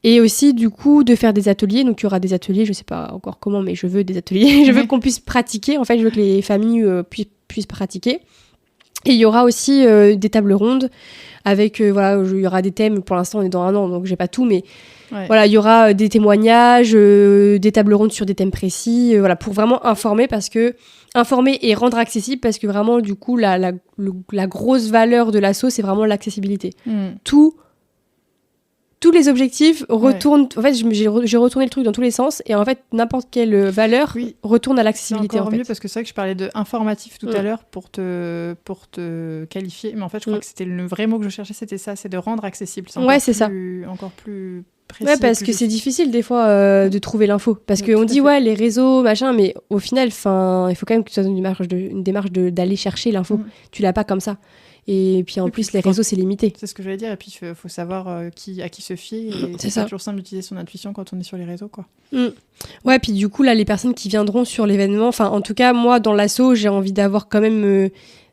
Et aussi, du coup, de faire des ateliers. Donc il y aura des ateliers, je ne sais pas encore comment, mais je veux des ateliers. Je veux qu'on puisse pratiquer. En fait, je veux que les familles puissent pratiquer. Et il y aura aussi des tables rondes avec, il y aura des thèmes. Pour l'instant, on est dans 1 an, donc j'ai pas tout, mais voilà, il y aura des témoignages, des tables rondes sur des thèmes précis, pour vraiment informer et rendre accessible, parce que vraiment, du coup, la grosse valeur de l'asso, c'est vraiment l'accessibilité. Tous les objectifs retournent. En fait, j'ai retourné le truc dans tous les sens, et en fait, n'importe quelle valeur retourne à l'accessibilité. C'est encore mieux parce que c'est vrai que je parlais de informatif tout à l'heure pour te qualifier, mais en fait, je crois que c'était le vrai mot que je cherchais, c'était ça, c'est de rendre accessible. C'est ça. Encore plus précis. Ouais, parce que c'est difficile des fois de trouver l'info, parce qu'on dit les réseaux, machin, mais au final, il faut quand même que tu sois dans une démarche d'aller chercher l'info. Tu l'as pas comme ça. Et puis en plus, les réseaux, c'est limité. C'est ce que je voulais dire. Et puis, il faut savoir à qui se fier. Et c'est pas toujours simple d'utiliser son intuition quand on est sur les réseaux, quoi. Ouais, puis du coup, là, les personnes qui viendront sur l'événement, enfin, en tout cas, moi, dans l'asso, j'ai envie d'avoir quand même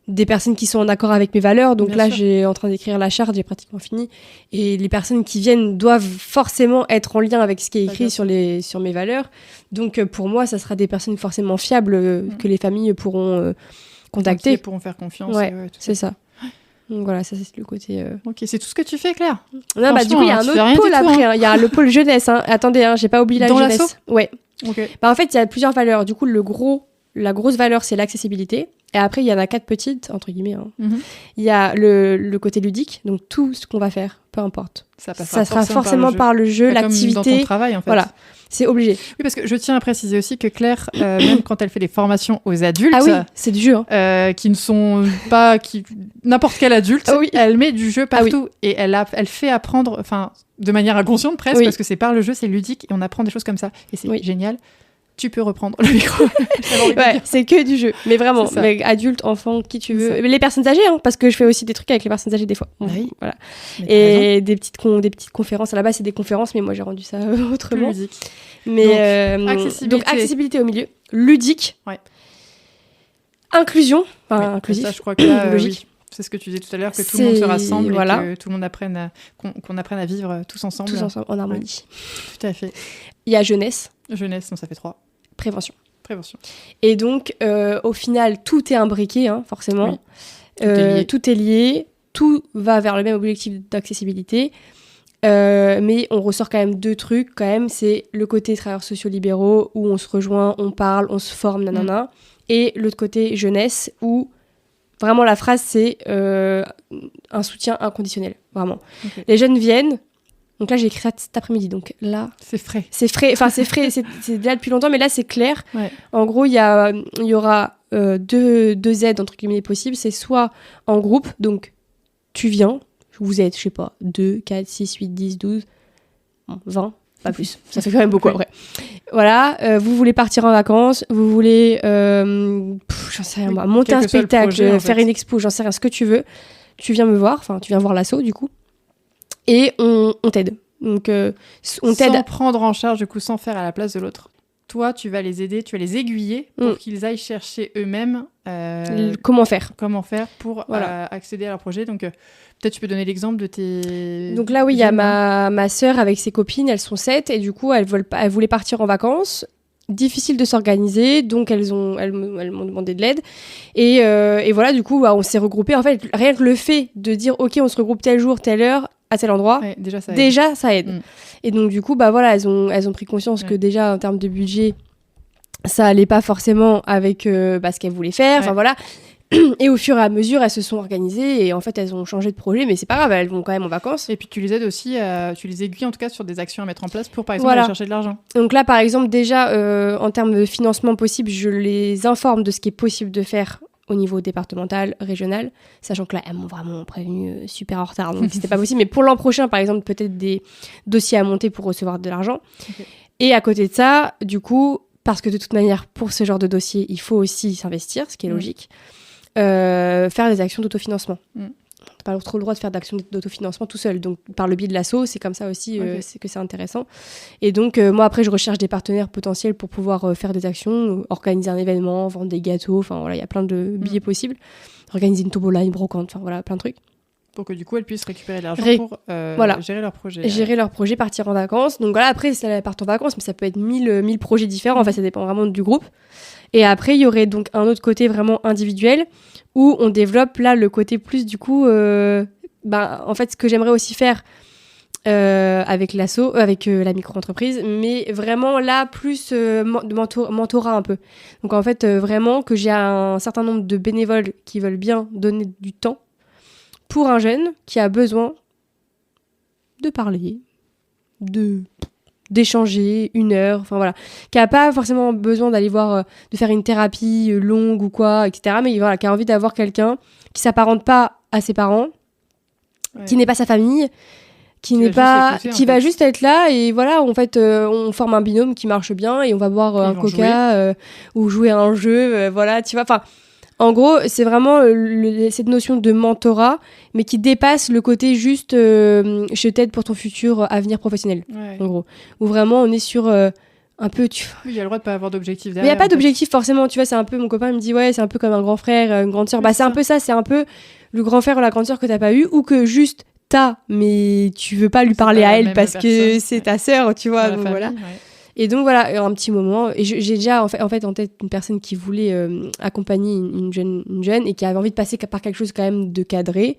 des personnes qui sont en accord avec mes valeurs. Donc là, j'ai en train d'écrire la charte, j'ai pratiquement fini. Et les personnes qui viennent doivent forcément être en lien avec ce qui est écrit sur mes valeurs. Donc, pour moi, ça sera des personnes forcément fiables que les familles pourront contacter. Ils pourront faire confiance. C'est ça. Donc voilà, ça c'est le côté... Ok, c'est tout ce que tu fais, Claire? Non, du coup, il y a un autre pôle après. Il y a le pôle jeunesse. Attendez, j'ai pas oublié la jeunesse. Dans l'asso? Ouais. Okay. En fait, il y a plusieurs valeurs. Du coup, la grosse valeur, c'est l'accessibilité. Et après, il y en a 4 petites, entre guillemets. Il y a le côté ludique. Donc, tout ce qu'on va faire, peu importe. Ça sera forcément par le jeu, l'activité. Comme dans ton travail, en fait. Voilà. C'est obligé. Oui, parce que je tiens à préciser aussi que Claire, même quand elle fait des formations aux adultes, c'est du jeu, qui ne sont pas n'importe quel adulte, elle met du jeu partout et elle fait apprendre, de manière inconsciente presque, parce que c'est par le jeu, c'est ludique et on apprend des choses comme ça et c'est génial. Tu peux reprendre le micro. C'est que du jeu, mais vraiment, mais adulte, enfant, qui tu veux. Les personnes âgées, parce que je fais aussi des trucs avec les personnes âgées des fois. Voilà. Et des petites conférences. À la base, c'est des conférences, mais moi j'ai rendu ça autrement. Plus ludique. Mais donc accessibilité au milieu, ludique, inclusion, inclusif. Ça, je crois que là, logique. C'est ce que tu disais tout à l'heure, que tout le monde se rassemble et que tout le monde qu'on apprenne à vivre tous ensemble. Tous ensemble, en harmonie. Tout à fait. Il y a jeunesse. Jeunesse, non, ça fait 3. Prévention. Et donc, au final, tout est imbriqué, forcément. Oui. Tout est lié. Tout va vers le même objectif d'accessibilité. Mais on ressort quand même 2 trucs, c'est le côté travailleurs sociaux libéraux, où on se rejoint, on parle, on se forme, nanana. Et l'autre côté jeunesse, où vraiment la phrase, c'est un soutien inconditionnel, vraiment. Okay. Les jeunes viennent. Donc là, j'ai écrit ça cet après-midi. Donc là, c'est frais. C'est là depuis longtemps, mais là, c'est clair. Ouais. En gros, il y aura 2 aides, entre guillemets, possibles. C'est soit en groupe, donc tu viens, vous êtes, je sais pas, 2, 4, 6, 8, 10, 12, 20, pas plus. Ça fait quand même beaucoup après. Voilà, vous voulez partir en vacances, vous voulez, j'en sais rien, moi, monter un spectacle, projet, faire une expo, j'en sais rien, ce que tu veux. Tu viens me voir, tu viens voir l'asso, du coup. Et on t'aide. Donc, on t'aide. Sans prendre en charge, du coup, sans faire à la place de l'autre. Toi, tu vas les aider, tu vas les aiguiller pour qu'ils aillent chercher eux-mêmes comment faire pour accéder à leur projet. Donc, peut-être tu peux donner l'exemple de tes... Donc là, oui, il y a ma sœur avec ses copines, elles sont 7, et du coup, elles voulaient partir en vacances. Difficile de s'organiser, donc elles m'ont demandé de l'aide. Et voilà, du coup, on s'est regroupés. En fait, rien que le fait de dire, OK, on se regroupe tel jour, telle heure, à tel endroit, déjà ça aide. Et donc du coup, elles ont pris conscience que déjà en termes de budget, ça allait pas forcément avec ce qu'elles voulaient faire. Enfin voilà. Et au fur et à mesure, elles se sont organisées et en fait, elles ont changé de projet, mais c'est pas grave, elles vont quand même en vacances. Et puis tu les aides aussi, tu les aiguilles en tout cas sur des actions à mettre en place pour par exemple aller chercher de l'argent. Donc là, par exemple, déjà en termes de financement possible, je les informe de ce qui est possible de faire au niveau départemental, régional, sachant que là, elles m'ont vraiment prévenu super en retard, donc c'était pas possible. Mais pour l'an prochain, par exemple, peut-être des dossiers à monter pour recevoir de l'argent. Okay. Et à côté de ça, du coup, parce que de toute manière, pour ce genre de dossier, il faut aussi s'investir, ce qui est logique, faire des actions d'autofinancement. T'as pas trop le droit de faire d'actions d'autofinancement tout seul. Donc, par le biais de l'asso, c'est comme ça aussi c'est que c'est intéressant. Et donc, moi, après, je recherche des partenaires potentiels pour pouvoir faire des actions, organiser un événement, vendre des gâteaux. Enfin, voilà, il y a plein de billets possibles. Organiser une tombola, une brocante, enfin, voilà, plein de trucs. Pour que, du coup, elles puissent récupérer de l'argent pour gérer leur projet. Gérer leur projet, partir en vacances. Donc, voilà, après, elles partent en vacances, mais ça peut être 1000 projets différents. En fait, ça dépend vraiment du groupe. Et après, il y aurait donc un autre côté vraiment individuel où on développe là le côté plus du coup en fait ce que j'aimerais aussi faire avec l'asso, avec la micro-entreprise, mais vraiment là plus mentorat un peu. Donc en fait vraiment que j'ai un certain nombre de bénévoles qui veulent bien donner du temps pour un jeune qui a besoin de parler, d'échanger 1 heure, enfin voilà, qui a pas forcément besoin d'aller voir, de faire une thérapie longue ou quoi, etc. Mais voilà, qui a envie d'avoir quelqu'un qui s'apparente pas à ses parents, qui n'est pas sa famille, qui va juste être là et voilà, en fait, on forme un binôme qui marche bien et on va boire un coca ou jouer à un jeu, voilà, tu vois, enfin. En gros, c'est vraiment cette notion de mentorat, mais qui dépasse le côté juste je t'aide pour ton futur avenir professionnel, en gros. Où vraiment, on est sur un peu... Oui, il y a le droit de pas avoir d'objectif derrière. Mais il n'y a pas d'objectif forcément, tu vois, c'est un peu... Mon copain me dit, ouais, c'est un peu comme un grand frère, une grande sœur. Bah, c'est un peu ça, c'est un peu le grand frère ou la grande sœur que t'as pas eu, ou que juste t'as, mais tu veux pas lui parler à elle parce que c'est ta sœur, tu vois, donc voilà. Et donc voilà, un petit moment, et j'ai déjà en fait en tête une personne qui voulait accompagner une jeune et qui avait envie de passer par quelque chose quand même de cadré,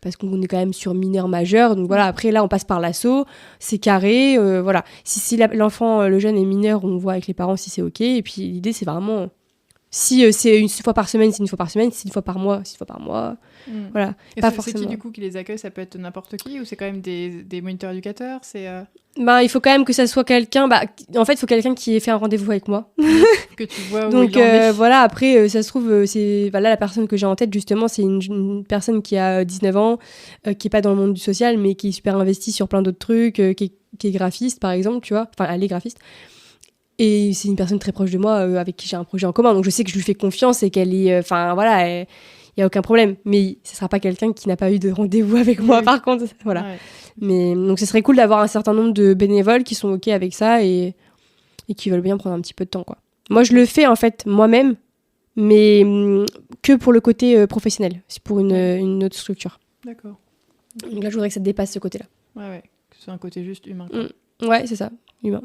parce qu'on est quand même sur mineur majeur, donc voilà, après là on passe par l'asso, c'est carré, voilà. Si l'enfant, le jeune est mineur, on voit avec les parents si c'est ok, et puis l'idée c'est vraiment, si c'est 1 fois par semaine, c'est 1 fois par semaine, si c'est 1 fois par mois, c'est 1 fois par mois. Voilà. Et pas forcément. C'est qui du coup qui les accueille? Ça peut être n'importe qui ou c'est quand même des moniteurs éducateurs? Il faut quand même que ça soit quelqu'un. En fait, il faut quelqu'un qui ait fait un rendez-vous avec moi. Que tu vois où donc il en est. voilà. Après, ça se trouve, c'est là la personne que j'ai en tête justement, c'est une personne qui a 19 ans, qui est pas dans le monde du social, mais qui est super investie sur plein d'autres trucs, qui est graphiste par exemple, tu vois. Enfin, elle est graphiste. Et c'est une personne très proche de moi, avec qui j'ai un projet en commun. Donc je sais que je lui fais confiance et qu'elle est, voilà. Il n'y a aucun problème, mais ce ne sera pas quelqu'un qui n'a pas eu de rendez-vous avec moi, par contre. Voilà. Ouais. Mais, donc, ce serait cool d'avoir un certain nombre de bénévoles qui sont OK avec ça et qui veulent bien prendre un petit peu de temps, quoi. Moi, je le fais, en fait, moi-même, mais que pour le côté professionnel. C'est pour une autre structure. D'accord. Donc là, je voudrais que ça dépasse ce côté-là. Ouais. Que ce soit un côté juste humain, quoi. Ouais, c'est ça, humain.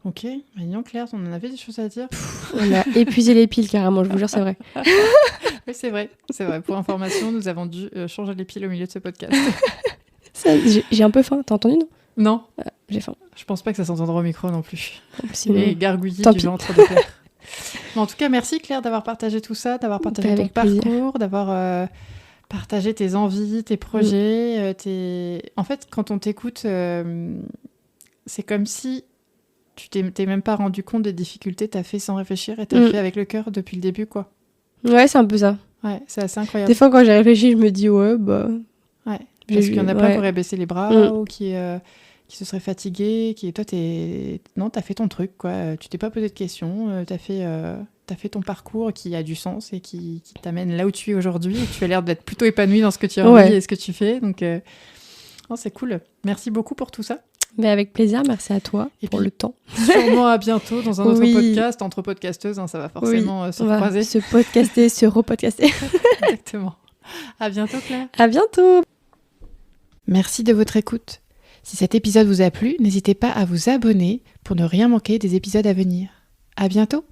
Ok, Magnon, Claire, on en avait des choses à dire. On a épuisé les piles carrément, je vous jure, c'est vrai. Oui, c'est vrai. Pour information, nous avons dû changer les piles au milieu de ce podcast. J'ai un peu faim, t'as entendu, non? Non. J'ai faim. Je pense pas que ça s'entendra au micro non plus. Sinon... Les gargouillis du ventre de Claire. Mais en tout cas, merci Claire d'avoir partagé tout ça, d'avoir partagé ton parcours, d'avoir partagé tes envies, tes projets. En fait, quand on t'écoute, c'est comme si tu t'es même pas rendu compte des difficultés, t'as fait sans réfléchir et t'as fait avec le cœur depuis le début, quoi. Ouais, c'est un peu ça. Ouais, c'est assez incroyable. Des fois, quand j'ai réfléchi, je me dis, ouais, bah... Ouais, parce qu'il y en a plein qui auraient baissé les bras ou qui se seraient fatigués. Toi, t'as fait ton truc, quoi. Tu t'es pas posé de questions. T'as fait ton parcours qui a du sens et qui t'amène là où tu es aujourd'hui. Et tu as l'air d'être plutôt épanouie dans ce que tu as envie et ce que tu fais. Donc, c'est cool. Merci beaucoup pour tout ça. Mais avec plaisir, merci à toi pour le temps. Sûrement à bientôt dans un autre podcast, entre podcasteuses, ça va forcément se croiser. Se podcaster, se repodcaster. Exactement. À bientôt Claire. À bientôt. Merci de votre écoute. Si cet épisode vous a plu, n'hésitez pas à vous abonner pour ne rien manquer des épisodes à venir. À bientôt.